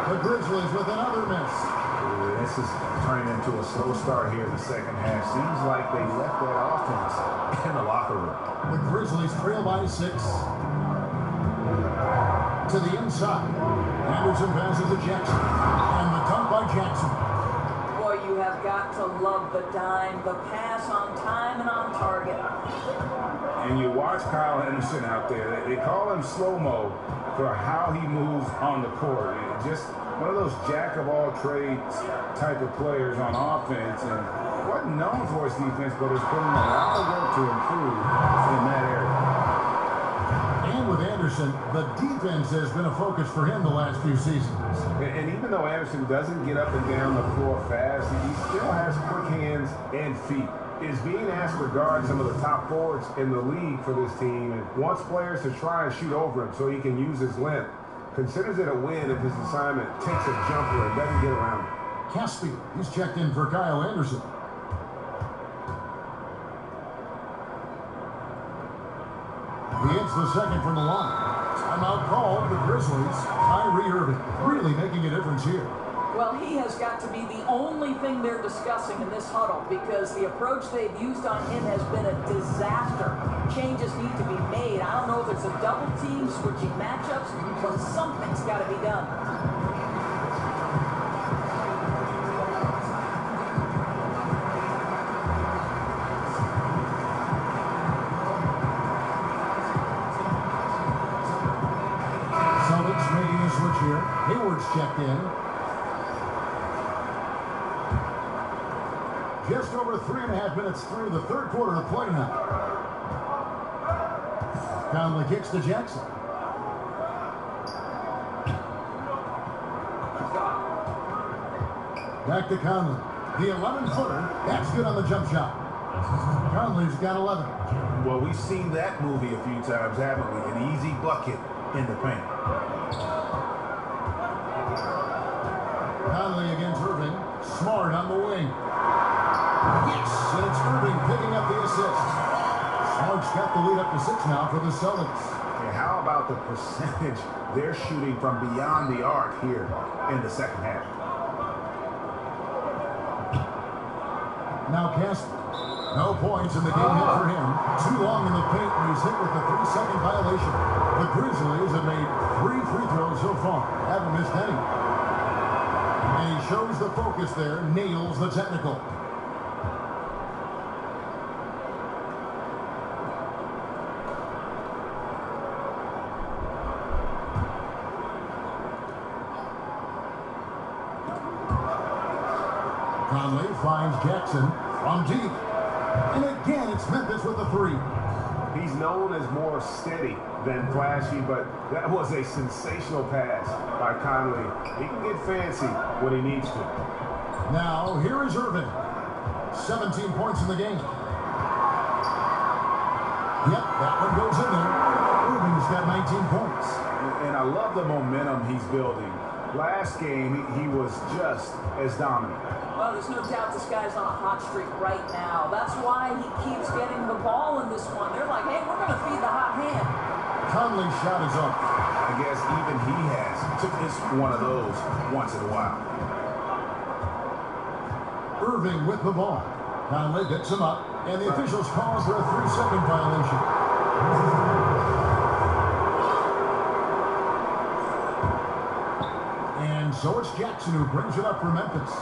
The Grizzlies with another miss. This is turning into a slow start here in the second half. Seems like they left that offense in the locker room. The Grizzlies trail by 6. To the inside. Anderson passes to Jackson. And the dunk by Jackson. Boy, you have got to love the dime, the pass on time and on target. And you watch Kyle Anderson out there. They call him slow-mo for how he moves on the court. Just one of those jack-of-all-trades type of players on offense. And wasn't known for his defense, but has put in a lot of work to improve in that area. And with Anderson, the defense has been a focus for him the last few seasons. And even though Anderson doesn't get up and down the floor fast, he still has quick hands and feet. Is being asked to guard some of the top forwards in the league for this team and wants players to try and shoot over him so he can use his length. Considers it a win if his assignment takes a jumper and doesn't get around it. Caspi, he's checked in for Kyle Anderson. He hits the second from the line. Timeout called the Grizzlies. Kyrie Irving really making a difference here. Well, he has got to be the only thing they're discussing in this huddle because the approach they've used on him has been a disaster. Changes need to be made. I don't know if it's a double team, switching matchups, but something's got to be done. Celtics making a switch here. Hayward's checked in. Just over 3.5 minutes through the third quarter of play now. Conley kicks to Jackson. Back to Conley. The 11-footer. That's good on the jump shot. Conley's got 11. Well, we've seen that movie a few times, haven't we? An easy bucket in the paint. Conley against Irving. Smart on the wing. Yes, and it's Irving picking up the assist. Smart's got the lead up to 6 now for the Celtics. And how about the percentage they're shooting from beyond the arc here in the second half? Now Casper. No points in the game hit for him. Too long in the paint when he's hit with the 3-second violation. The Grizzlies have made 3 free throws so far. Haven't missed any. And he shows the focus there. Nails the technical. Conley finds Jackson from deep. And again, it's Memphis with the 3. He's known as more steady than flashy, but that was a sensational pass by Conley. He can get fancy when he needs to. Now, here is Irving. 17 points in the game. Yep, that one goes in there. Irving's got 19 points. and I love the momentum he's building. Last game, he was just as dominant. Well, there's no doubt this guy's on a hot streak right now. That's why he keeps getting the ball in this one. They're like, hey, we're going to feed the hot hand. Conley's shot is up. I guess even he has took this one of those once in a while. Irving with the ball. Conley picks him up, and the officials call for a 3-second violation. And so it's Jackson who brings it up for Memphis.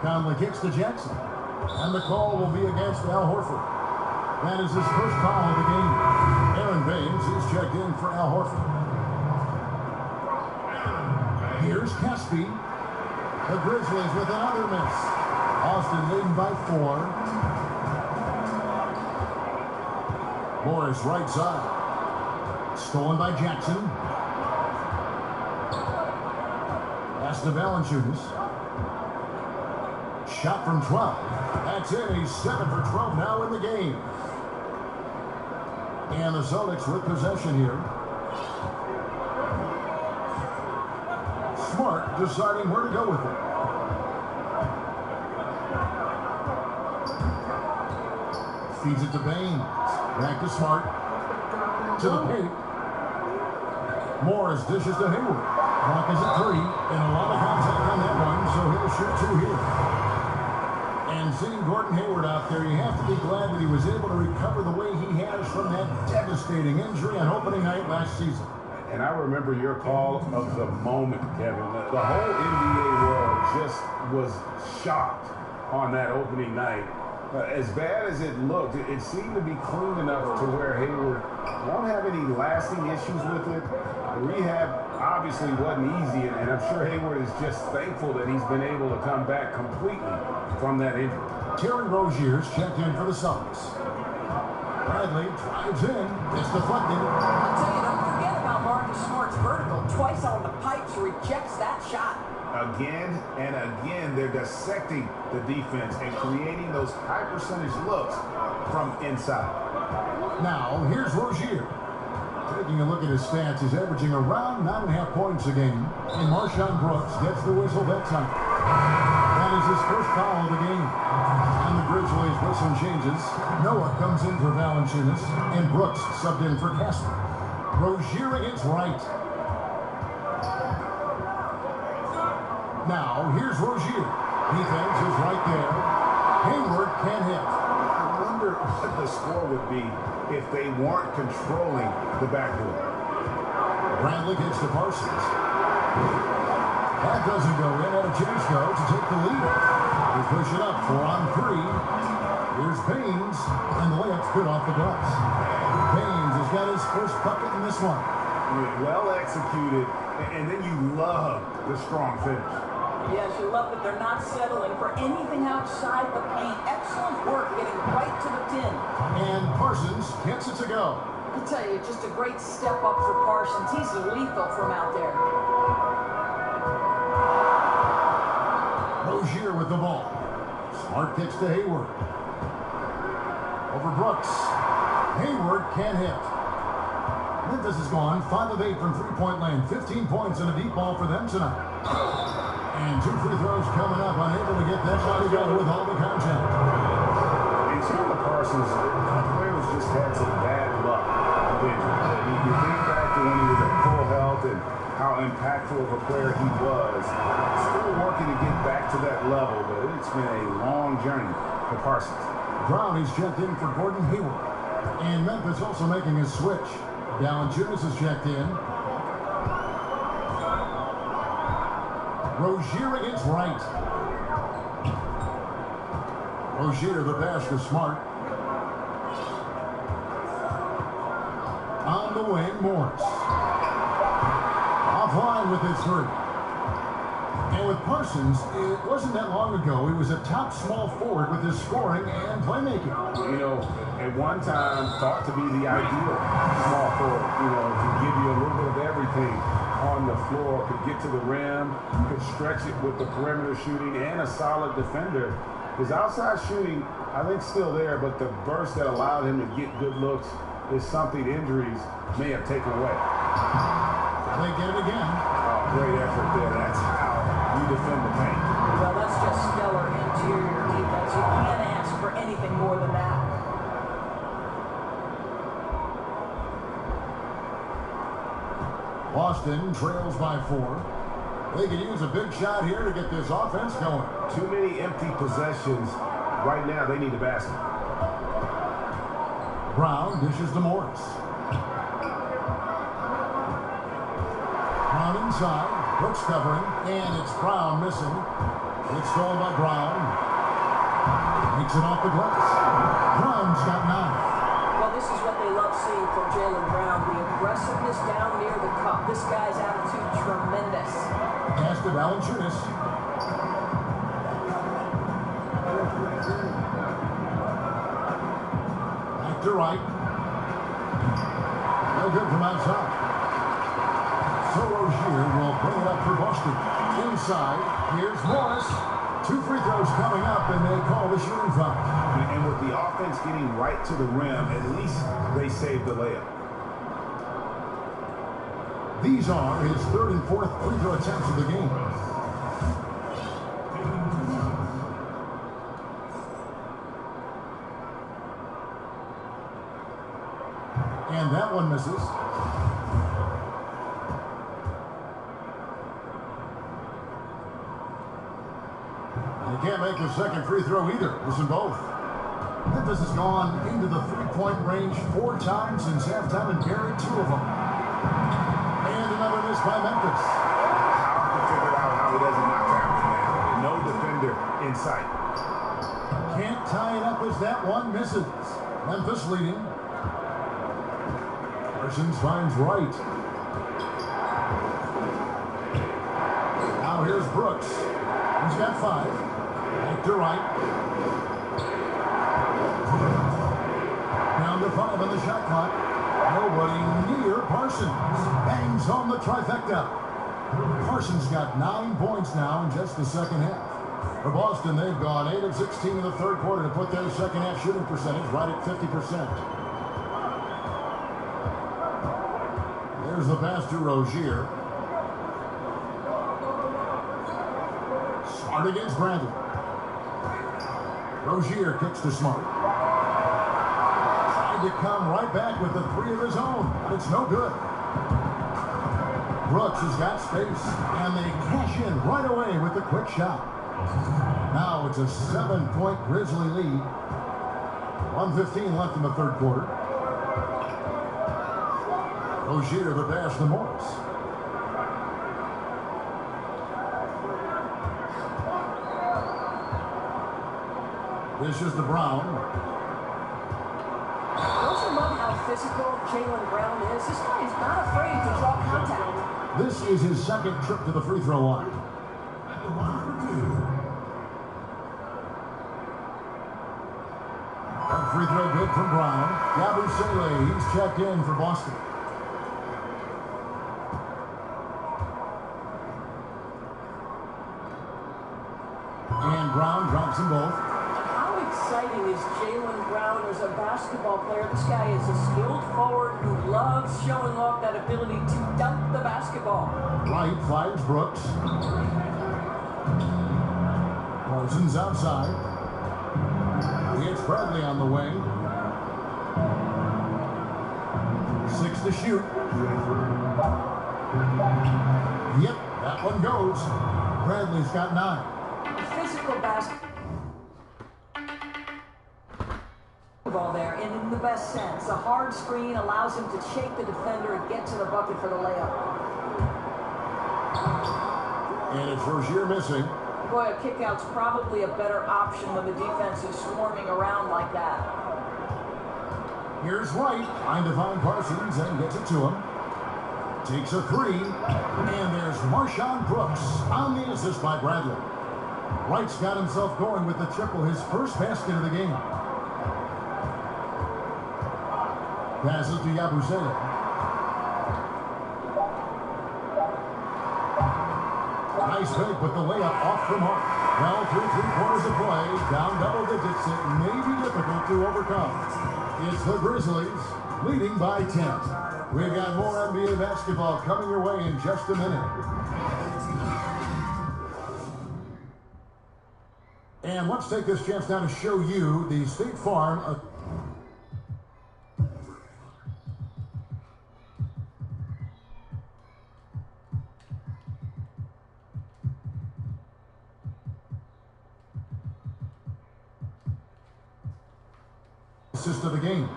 Conley kicks to Jackson, and the call will be against Al Horford. That is his first foul of the game. Aaron Baines is checked in for Al Horford. Here's Caspi. The Grizzlies with another miss. Austin leading by 4. Morris right side. Stolen by Jackson. Pass to Valanciunas. Shot from 12. That's in. He's 7 for 12 now in the game. And the Celtics with possession here. Smart deciding where to go with it. Feeds it to Baines. Back to Smart. To the paint. Morris dishes to Hayward. Clock is at 3. And a lot of contact on that one, so he'll shoot 2 here. And seeing Gordon Hayward out there, you have to be glad that he was able to recover the way he has from that devastating injury on opening night last season. And I remember your call of the moment, Kevin. The whole NBA world just was shocked on that opening night. As bad as it looked, it seemed to be clean enough to where Hayward won't have any lasting issues with it. Rehab obviously wasn't easy, and I'm sure Hayward is just thankful that he's been able to come back completely from that injury. Terry Rozier's checked in for the Celtics. Bradley drives in. It's deflected. I'll tell you, don't forget about Marcus Smart's vertical. Twice on the pipes, rejects that shot. Again and again, they're dissecting the defense and creating those high percentage looks from inside. Now, here's Rozier. Taking a look at his stats, he's averaging around 9.5 points a game. And Marshawn Brooks gets the whistle that time. That is his first foul of the game. And the Grizzlies with some changes. Noah comes in for Valanciunas, and Brooks subbed in for Casper. Rozier against Wright. Now, here's Rozier. Defense is right there. Hayward can't hit. I wonder what the score would be if they weren't controlling the backboard. Bradley gets to Parsons. That doesn't go in. Had a chance, though, to take the lead. He's pushing up 4 on 3. Here's Baines, and the layup's good off the glass. Baines has got his first bucket in this one. Well executed, and then you love the strong finish. Yes, you love that they're not settling for anything outside the paint. Excellent work getting right to the tin. And Parsons gets it to go. I tell you, just a great step up for Parsons. He's lethal from out there. Rozier with the ball. Smart kicks to Hayward. Over Brooks. Hayward can't hit. Memphis has gone 5 of 8 from three-point land. 15 points and a deep ball for them tonight. And 2 free throws coming up. Unable to get that shot together with all the contact. And Chandler Parsons, the players just had some bad luck. You think back to when he was at full health and how impactful of a player he was. Still working to get back to that level, but it's been a long journey for Parsons. Brown is checked in for Gordon Hayward. And Memphis also making a switch. Valanciunas is checked in. Rozier against Wright. Rozier, the pass to Smart. On the wing, Morris. Offline with his 3. And with Parsons, it wasn't that long ago he was a top small forward with his scoring and playmaking. You know, at one time thought to be the ideal small forward, to give you a little bit of everything on the floor, could get to the rim, could stretch it with the perimeter shooting, and a solid defender. His outside shooting, I think, still there, but the burst that allowed him to get good looks is something injuries may have taken away. They get it again. Oh, great effort there. That's how you defend the paint. Well, that's just stellar interior defense. You can't ask for anything more than that. Boston trails by 4. They could use a big shot here to get this offense going. Too many empty possessions. Right now, they need a basket. Brown dishes to Morris. Brown inside. Brooks covering. And it's Brown missing. It's stolen by Brown. Makes it off the glass. Brown's got 9. Well, this is what they love seeing from Jaylen Brown. The aggressiveness down near the cup. This guy's attitude, tremendous. Pass to Valanciunas. Back to right. No good from outside. So Rozier will bring it up for Boston. Inside, here's Morris. 2 free throws coming up, and they call the shooting foul. And with the offense getting right to the rim, at least they saved the layup. These are his 3rd and 4th free throw attempts of the game. And that one misses. He can't make his 2nd free throw either. Listen both. Memphis has gone into the 3-point range 4 times since halftime and buried 2 of them. And another miss by Memphis. Hard to figure out how he doesn't knock that one down. No defender in sight. Can't tie it up as that one misses. Memphis leading. Parsons finds Wright. Now here's Brooks. He's got 5. Back to Wright. Down to 5 on the shot clock. Nobody near Parsons. Bangs home the trifecta. Parsons got 9 points now in just the 2nd half. For Boston, they've gone 8 of 16 in the 3rd quarter to put their 2nd half shooting percentage right at 50%. There's the pass to Rozier. Smart against Bradley. Rozier kicks to Smart. Tried to come right back with the 3 of his own, but it's no good. Brooks has got space, and they cash in right away with the quick shot. Now it's a 7-point Grizzly lead. 1:15 left in the 3rd quarter. Rozier the pass to Morris. This is the Brown. Don't you love how physical Jaylen Brown is? This guy is not afraid to draw contact. This is his 2nd trip to the free throw line. That free throw good from Brown. Yabusele, he's checked in for Boston. And Brown drops them both. How exciting is Jaylen Brown as a basketball player? This guy is a skilled forward who loves showing off that ability to dunk the basketball. Wright finds Brooks. Parsons outside. He hits Bradley on the wing. 6 to shoot. Yep, that one goes. Bradley's got 9. Physical basketball there, and in the best sense. A hard screen allows him to shake the defender and get to the bucket for the layup. And it's Rozier missing. Boy, a kickout's probably a better option when the defense is swarming around like that. Here's Wright, trying to find Parsons and gets it to him. Takes a 3, and there's Marshawn Brooks on the assist by Bradley. Wright's got himself going with the triple, his first basket of the game. Passes to Yabusele. Nice fake, but the layup off the mark. Well, through 3 quarters of play, down double digits, it may be difficult to overcome. It's the Grizzlies leading by 10. We've got more NBA basketball coming your way in just a minute. And let's take this chance now to show you the State Farm assist of the game.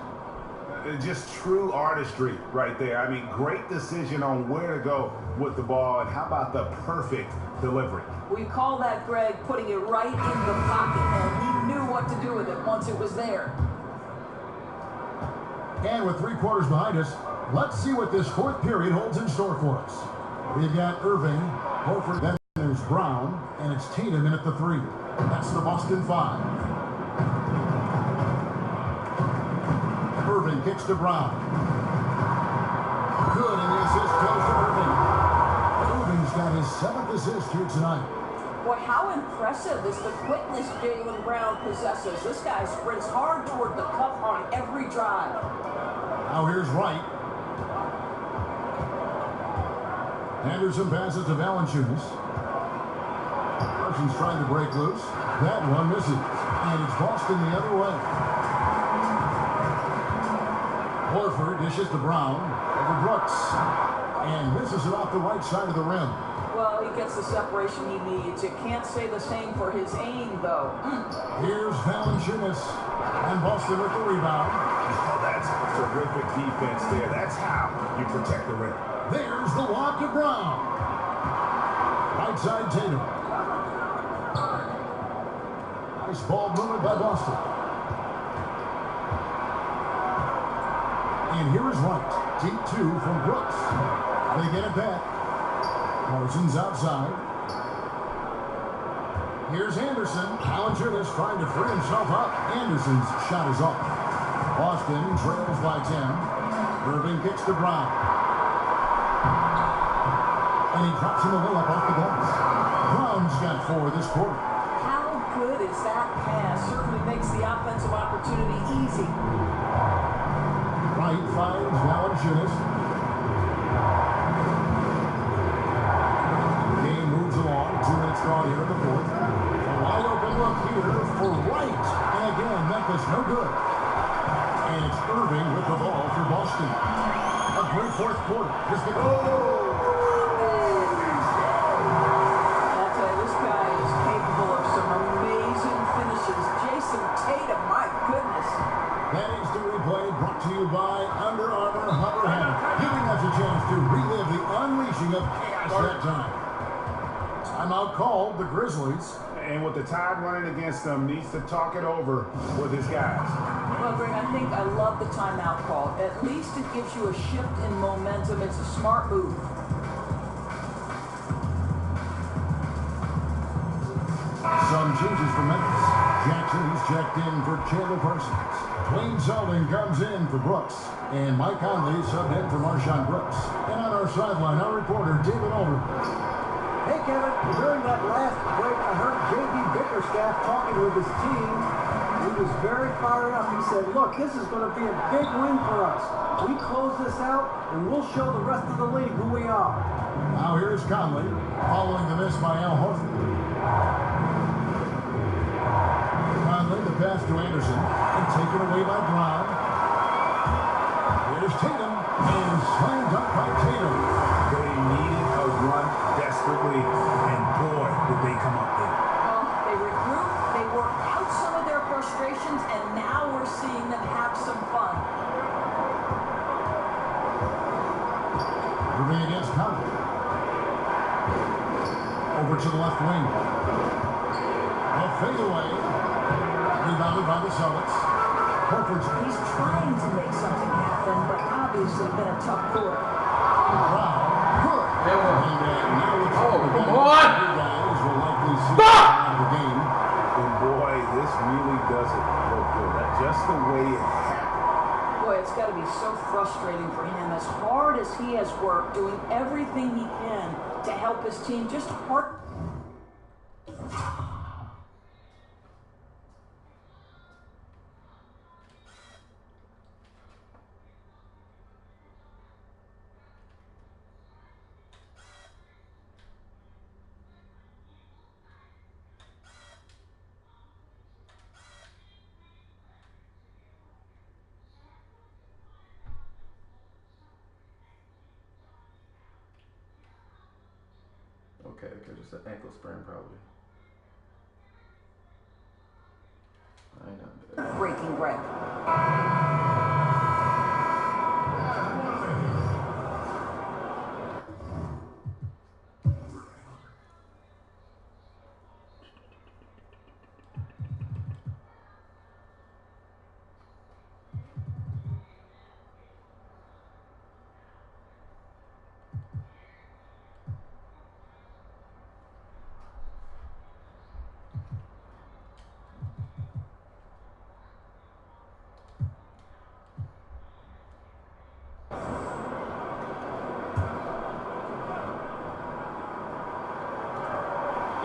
Just true artistry right there. I mean, great decision on where to go with the ball, and how about the perfect delivery? We call that, Greg, putting it right in the pocket, and he knew what to do with it once it was there. And with 3 quarters behind us, let's see what this fourth period holds in store for us. We've got Irving, Horford, then there's Brown, and it's Tatum in at the 3. That's the Boston 5. Irving kicks to Brown. Good, and the assist goes to Irving. Irving's got his 7th assist here tonight. Boy, how impressive is the quickness Jaylen Brown possesses. This guy sprints hard toward the cup on every drive. Now here's Wright. Anderson passes to Valanciunas. Carson's trying to break loose. That one misses. And it's Boston the other way. Horford dishes to Brown over Brooks. And misses it off the right side of the rim. Well, he gets the separation he needs. You can't say the same for his aim, though. Here's Valanciunas. And Boston with the rebound. Oh, that's terrific defense there. That's how you protect the rim. There's the lob to Brown. Right side Tatum. Nice ball movement by Boston. And here is Wright. Deep 2 from Brooks. They get it back. Carson's outside. Here's Anderson. Valanciunas trying to free himself up. Anderson's shot is off. Boston trails by 10. Irving kicks to Brown. And he drops him a little up off the glass. Brown's got 4 this quarter. How good is that pass? Certainly makes the offensive opportunity easy. Wright finds Valanciunas. The game moves along. 2 minutes gone here in the fourth. A wide open look here for Wright. And again, Memphis no good. And it's Irving with the ball for Boston. A great fourth quarter. This guy is capable of some amazing finishes. Jason Tatum, my goodness. That is the replay brought to you by Under Armour Hover Hammer, giving us a chance to relive the unleashing of chaos that time. Timeout called the Grizzlies. And with the tide running against them, needs to talk it over with his guys. Well, Greg, I love the timeout call. At least it gives you a shift in momentum. It's a smart move. Some changes for Memphis. Jackson's checked in for Chandler Parsons. Dwayne Selden comes in for Brooks. And Mike Conley subbed in for Marshawn Brooks. And on our sideline, our reporter, David Aldridge. Hey, Kevin, during that last break, I heard J.B. Bickerstaff talking with his team. He was very fired up. He said, look, this is going to be a big win for us. We close this out, and we'll show the rest of the league who we are. Now here's Conley, following the miss by Al Horford. Conley, the pass to Anderson, and taken away by Brown. Here's Tatum, and slammed up by Tatum. They needed a run desperately, and boy, did they come up big. Well, they regroup, they work out some of their frustrations, and now we're seeing them have some fun. Irving against Conley. Over to the left wing. A fadeaway. Rebounded by the Celtics. He's trying to make something happen, but obviously been a tough quarter. Wow. Good. And now it's come on! You guys will likely see the game. And boy, this really doesn't look good. That's just the way it happened. Boy, it's got to be so frustrating for him. As hard as he has worked, doing everything he can to help his team, just hard. okay, because it's an ankle sprain probably. I know. Breaking bread.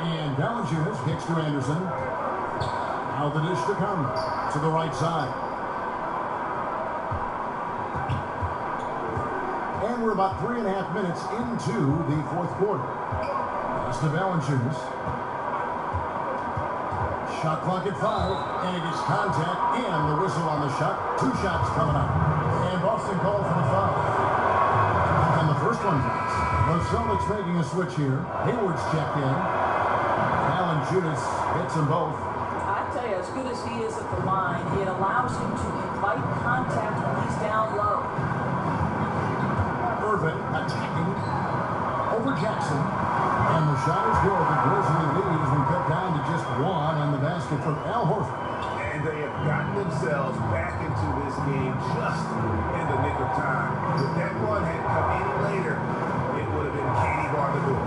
And Valanciunas kicks to Anderson. Now the dish to come to the right side. And we're about 3.5 minutes into the fourth quarter. That's to Valanciunas. Shot clock at 5, and it gets contact and the whistle on the shot. 2 shots coming up. And Boston called for the foul. And the first one counts. The Celtics making a switch here. Hayward's checked in. Valanciunas hits them both. I tell you, as good as he is at the line, it allows him to invite contact when he's down low. Irvin attacking over Jackson. And the shot is good. The Grizzly lead has been cut down to just 1 on the basket from Al Horford. And they have gotten themselves back into this game just in the nick of time. If that one had come any later, it would have been candy bar the door.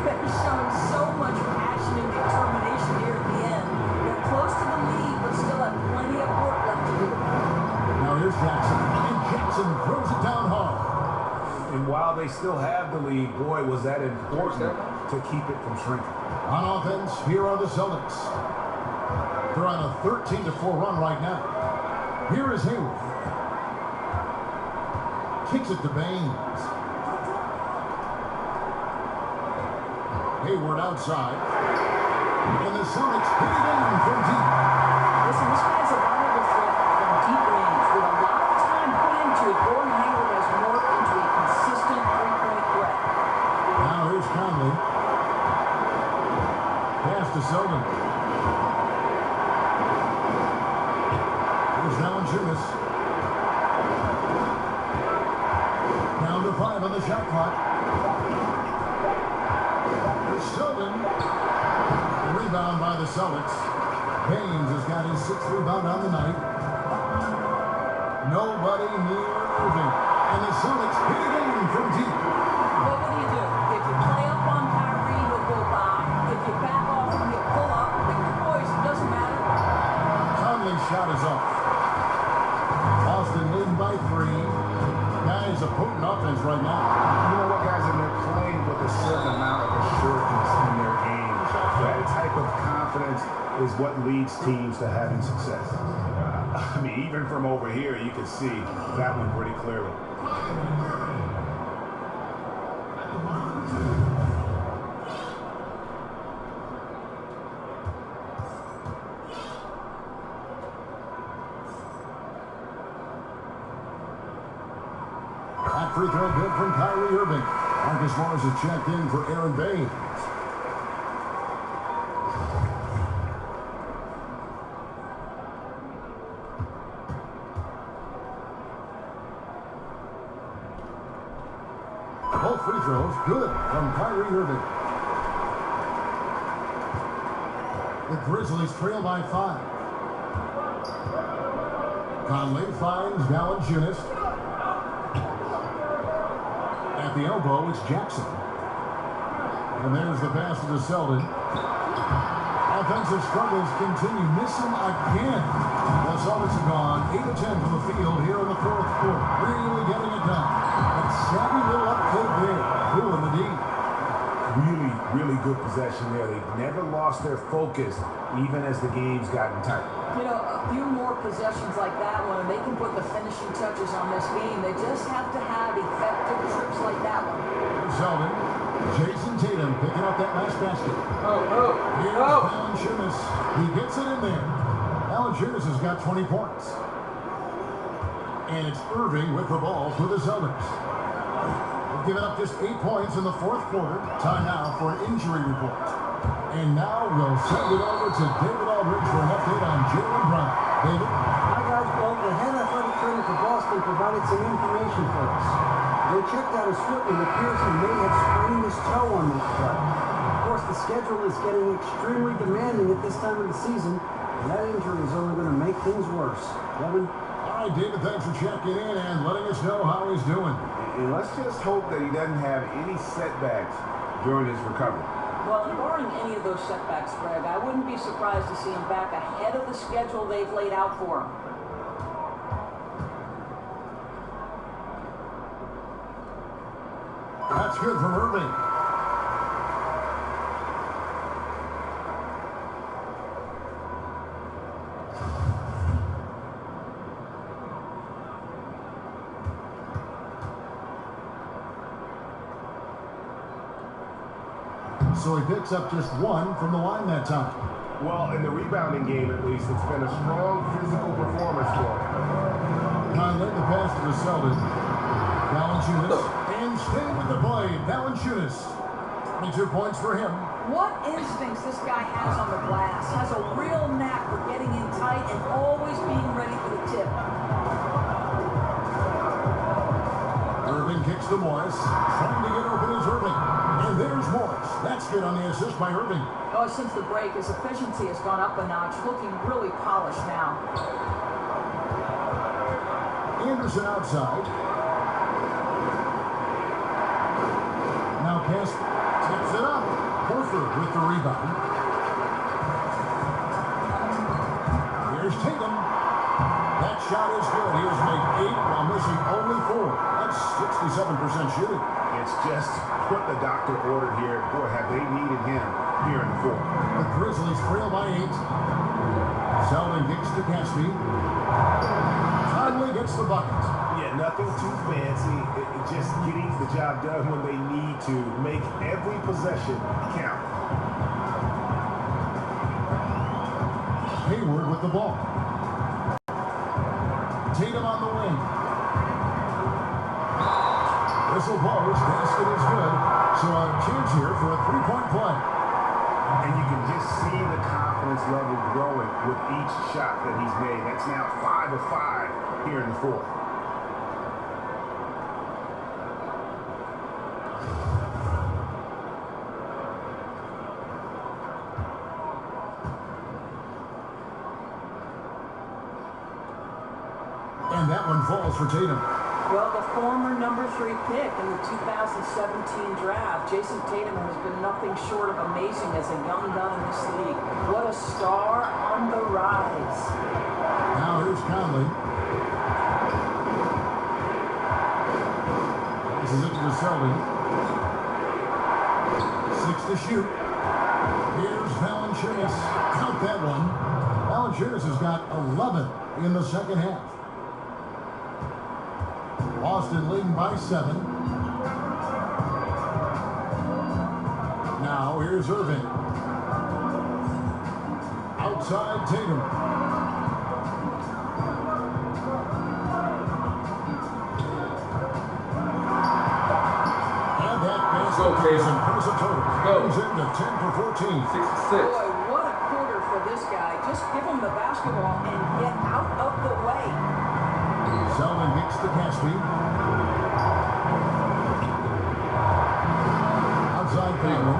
They're showing so much passion and determination here at the end. They're close to the lead, but still have plenty of work left to do. Now here's Jackson. And Jackson throws it down hard. And while they still have the lead, boy, was that important to keep it from shrinking. On offense, here are the Celtics. They're on a 13-4 run right now. Here is Hayward. Kicks it to Baines. Hayward outside. And the Celtics hit it in from deep. Listen, this guy's a viable threat from deep range. With a lot of time put into it, Gordon Hayward has morphed into a consistent three-point threat. Now here's Conley. Pass to Selden. Here's Valanciunas. Down to 5 on the shot clock. Here's Selden. Rebound by the Celtics. Baines has got his 6th rebound on the night. Nobody near Irving. And the Celtics hit it in from deep. Well, what do? If you play up on Kyrie, he'll go by. If you back off him, he'll pull up. Pick your boys. It doesn't matter. Conley's shot is off. Boston leading by 3. Guys, a potent offense right now. You know what, guys, and they're playing with a certain amount of assurance in their game. That type of confidence is what leads teams to having success. I mean, even from over here, you can see that one pretty clearly. That free throw good from Kyrie Irving. Marcus Morris has checked in for Aaron Baines. Both free throws good from Kyrie Irving. The Grizzlies trail by 5. Conley finds Valanciunas. At the elbow, it's Jackson. And there's the pass to Selden. Offensive struggles continue. Miss him again. The Celtics have gone 8 of 10 from the field here in the fourth quarter. Really getting it done. That savvy little uptake there. Cool in the deep. Really good possession there. They've never lost their focus, even as the game's gotten tight. You know, a few more possessions like that one, and they can put the finishing touches on this game. They just have to have effective trips like that one. Selden. Jason Tatum picking up that last basket. Here's Valanciunas. He gets it in there. Valanciunas has got 20 points. And it's Irving with the ball for the Celtics. given up just 8 points in the fourth quarter. Time now for an injury report. And now we'll send it over to David Aldridge for an update on Jaylen Brown. David? Hi, guys. Well, the head athletic trainer for Boston provided some information for us. They checked out his foot and it appears he may have sprained his toe on this play. Of course, the schedule is getting extremely demanding at this time of the season, and that injury is only going to make things worse. Kevin? All right, David, thanks for checking in and letting us know how he's doing. And let's just hope that he doesn't have any setbacks during his recovery. Well, and barring any of those setbacks, Greg, I wouldn't be surprised to see him back ahead of the schedule they've laid out for him. That's good from Irving. So he picks up just one from the line that time. Well, in the rebounding game, at least, it's been a strong physical performance for him. Conley, the pass to Selden. Valanciunas, and staying with the play, Valanciunas. 22 points for him. What instincts this guy has on the glass. Has a real knack for getting in tight and always being ready for the tip. Irving kicks to Morris. Trying to get open is Irving. And there's Morris. That's good on the assist by Irving. Oh, since the break, his efficiency has gone up a notch, looking really polished now. Anderson outside. Now Casper tips it up. Horford with the rebound. Here's Tatum. That shot is good. He has made 8 while missing only 4. That's 67% shooting. It's just what the doctor ordered here. Boy, have they needed him here in the fourth. The Grizzlies trail by 8. Selden kicks to Caspi. Conley gets the bucket. Yeah, nothing too fancy. Just getting the job done when they need to. Make every possession count. Hayward with the ball. Tatum on the wing. Whistle blows. Basket is good. So a chance here for a 3-point play. And you can just see the confidence level growing with each shot that he's made. That's now 5 of 5 here in the fourth. And that one falls for Tatum. Well, the former number 3 pick in the 2017 draft, Jason Tatum has been nothing short of amazing as a young gun in this league. What a star on the rise. Now here's Conley. This is it to Selden. 6 to shoot. Here's Valanciunas. Count that one. Valanciunas has got 11 in the second half. Boston leading by 7. Now here's Irving. Outside Tatum. And that basket is impressive total. Goes into 10 for 14. 6 to 6. Boy, what a quarter for this guy. Just give him the basketball and get out of the way. Selden kicks to Caspi. Outside Tatum.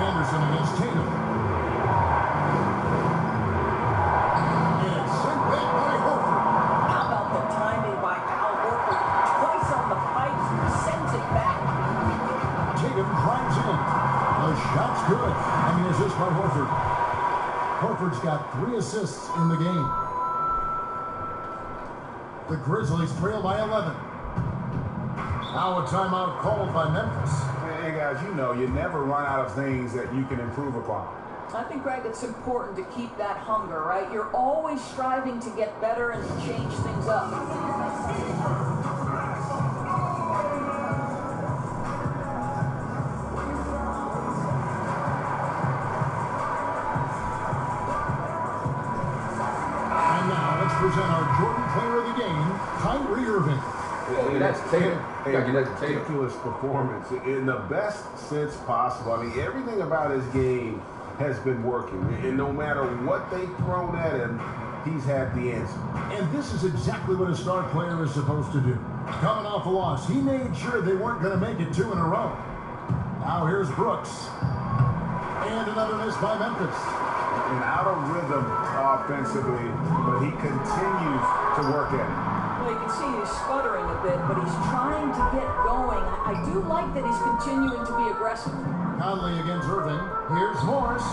Anderson against Tatum. And it's sent back by Horford. How about the timing by Al Horford? Twice on the pipe, sends it back. Tatum drives in. The shot's good. And the assist by Horford. Horford's got 3 assists in the game. The Grizzlies trail by 11. Now a timeout called by Memphis. Hey guys, you know you never run out of things that you can improve upon. I think, Greg, it's important to keep that hunger, right? You're always striving to get better and to change things up. And now let's present our Jordan player of the game, Kyrie Irving. that to Tatum. You gotta get that to Tatum. Ridiculous performance in the best sense possible. I mean, everything about his game has been working, and no matter what they've thrown at him, he's had the answer. And this is exactly what a star player is supposed to do. Coming off a loss, he made sure they weren't going to make it 2 in a row. Now here's Brooks. And another miss by Memphis. And out of rhythm offensively, but he continues to work at it. Well, you can see he's sputtering a bit, but he's trying to get going. I do like that he's continuing to be aggressive. Conley against Irving. Here's Morris.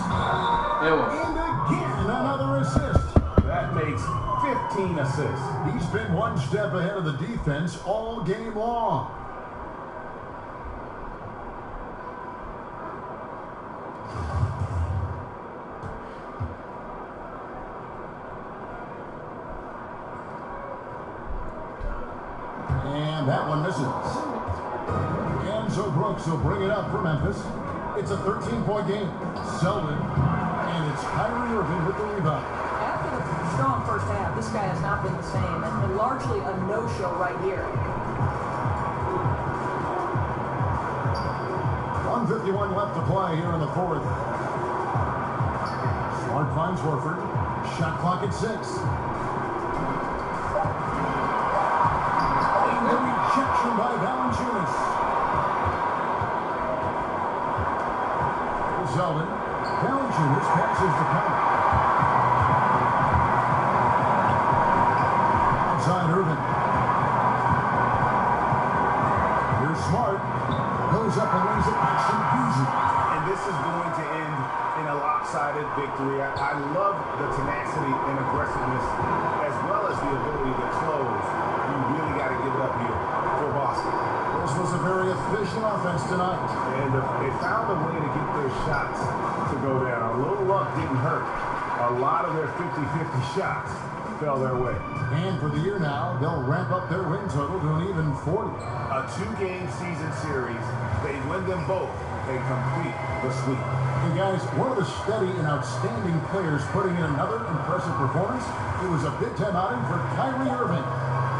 There was. And again, another assist. That makes 15 assists. He's been one step ahead of the defense all game long. And that one misses. And so Brooks will bring it up for Memphis. It's a 13-point game. Selden. And it's Kyrie Irving with the rebound. After the strong first half, this guy has not been the same, and largely a no-show right here. 1:51 left to play here in the fourth. Smart finds Horford. Shot clock at 6. And the rejection by Valanciunas. Zeldin. Valanciunas passes the count. Outside Irving. Here's Smart. Goes up and lays it nice and easy. And this is going to end in a lopsided victory. I love the tenacity and aggressiveness, as well as the ability to close. You really got to give it up here for Boston. This was a very efficient offense tonight. And they found a way to get their shots to go down. A little luck didn't hurt. A lot of their 50-50 shots fell their way. And for the year now, they'll ramp up their win total to an even 40. A 2-game season series. They win them both and complete the sweep. Hey guys, one of the steady and outstanding players putting in another impressive performance. It was a big-time outing for Kyrie Irving.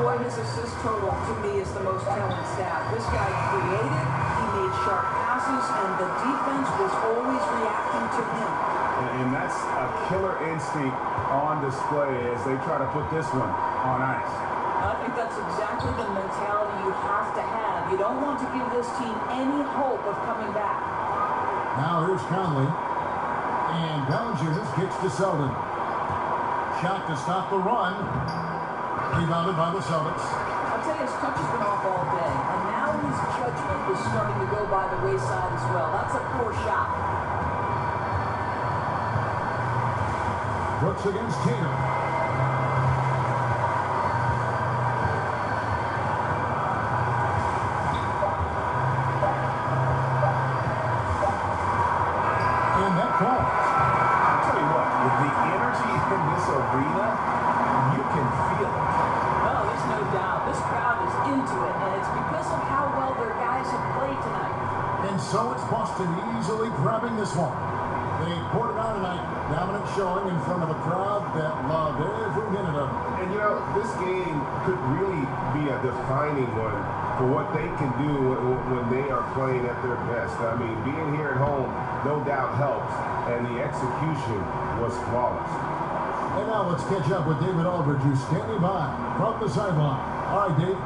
Boy, his assist total to me is the most telling stat. This guy created, he made sharp passes, and the defense was always reacting to him. And that's a killer instinct on display as they try to put this one on ice. I think that's exactly the mentality you have to have. You don't want to give this team any hope of coming back. Now here's Conley. And Valanciunas gets to Selden. Shot to stop the run. Rebounded by the Celtics. I'll tell you, his touch has been off all day, and now his judgment is starting to go by the wayside as well. That's a poor shot. Brooks against Tatum. And that falls. I'll tell you what, with the energy in this arena, you can feel it. No, there's no doubt. This crowd is into it, and it's because of how well their guys have played tonight. And so it's Boston easily grabbing this one. They poured it out tonight. Dominant showing in front of a crowd that loved every minute of it. And you know, this game could really be a defining one for what they can do when they are playing at their best. I mean, being here at home no doubt helps, and the execution was flawless. And now let's catch up with David Aldridge, who's standing by from the sideline. All right, Dave.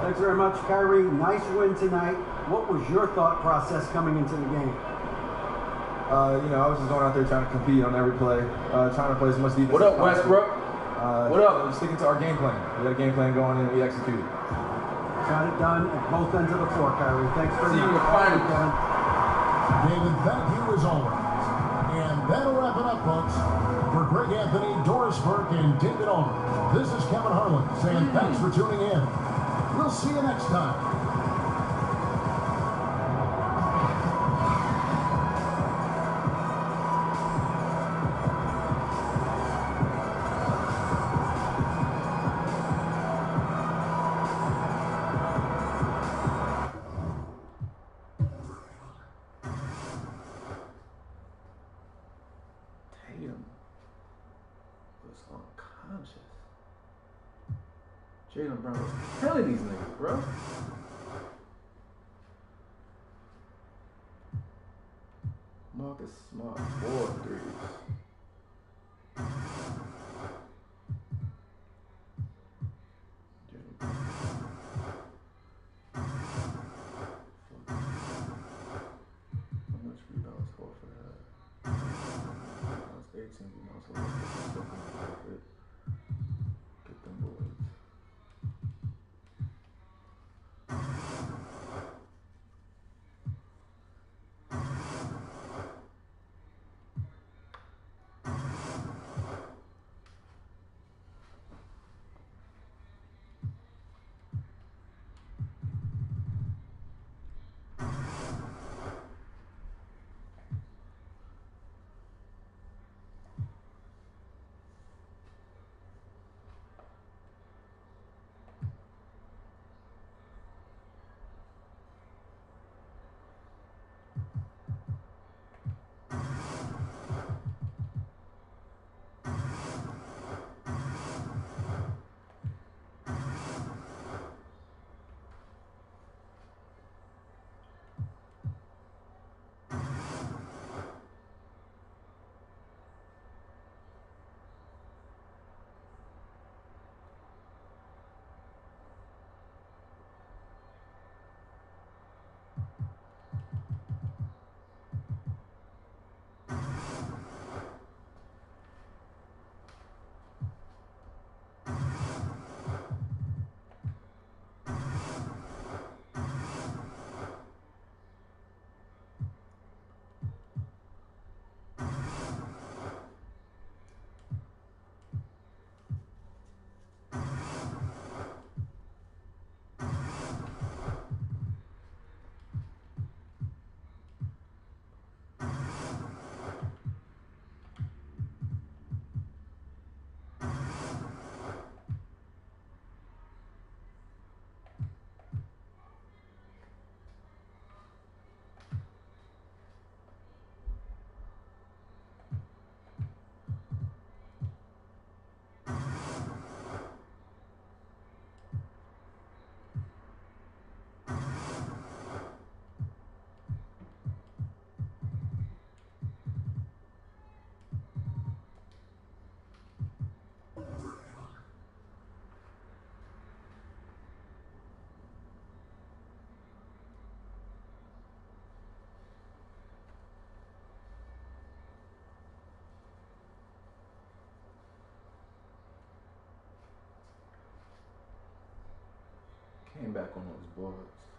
Thanks very much, Kyrie. Nice win tonight. What was your thought process coming into the game? I was just going out there trying to compete on every play, trying to play as much defense. What up, as possible. Westbrook? What up? We're sticking to our game plan. We got a game plan going and we executed. Got it done at both ends of the floor, Kyrie. Thanks very See you in the much. finals. Kevin. David, thank you as always. And that'll wrap it up, folks. For Greg Anthony, Doris Burke, and David Aldridge, this is Kevin Harlan saying thanks for tuning in. We'll see you next time. Tatum was unconscious. Jaylen Brown was killing these niggas, bro. Marcus Smart, 4 threes. Jaylen Brown. How much rebounds score for that? That's 18 rebounds. So get them boys. Came back on those boards.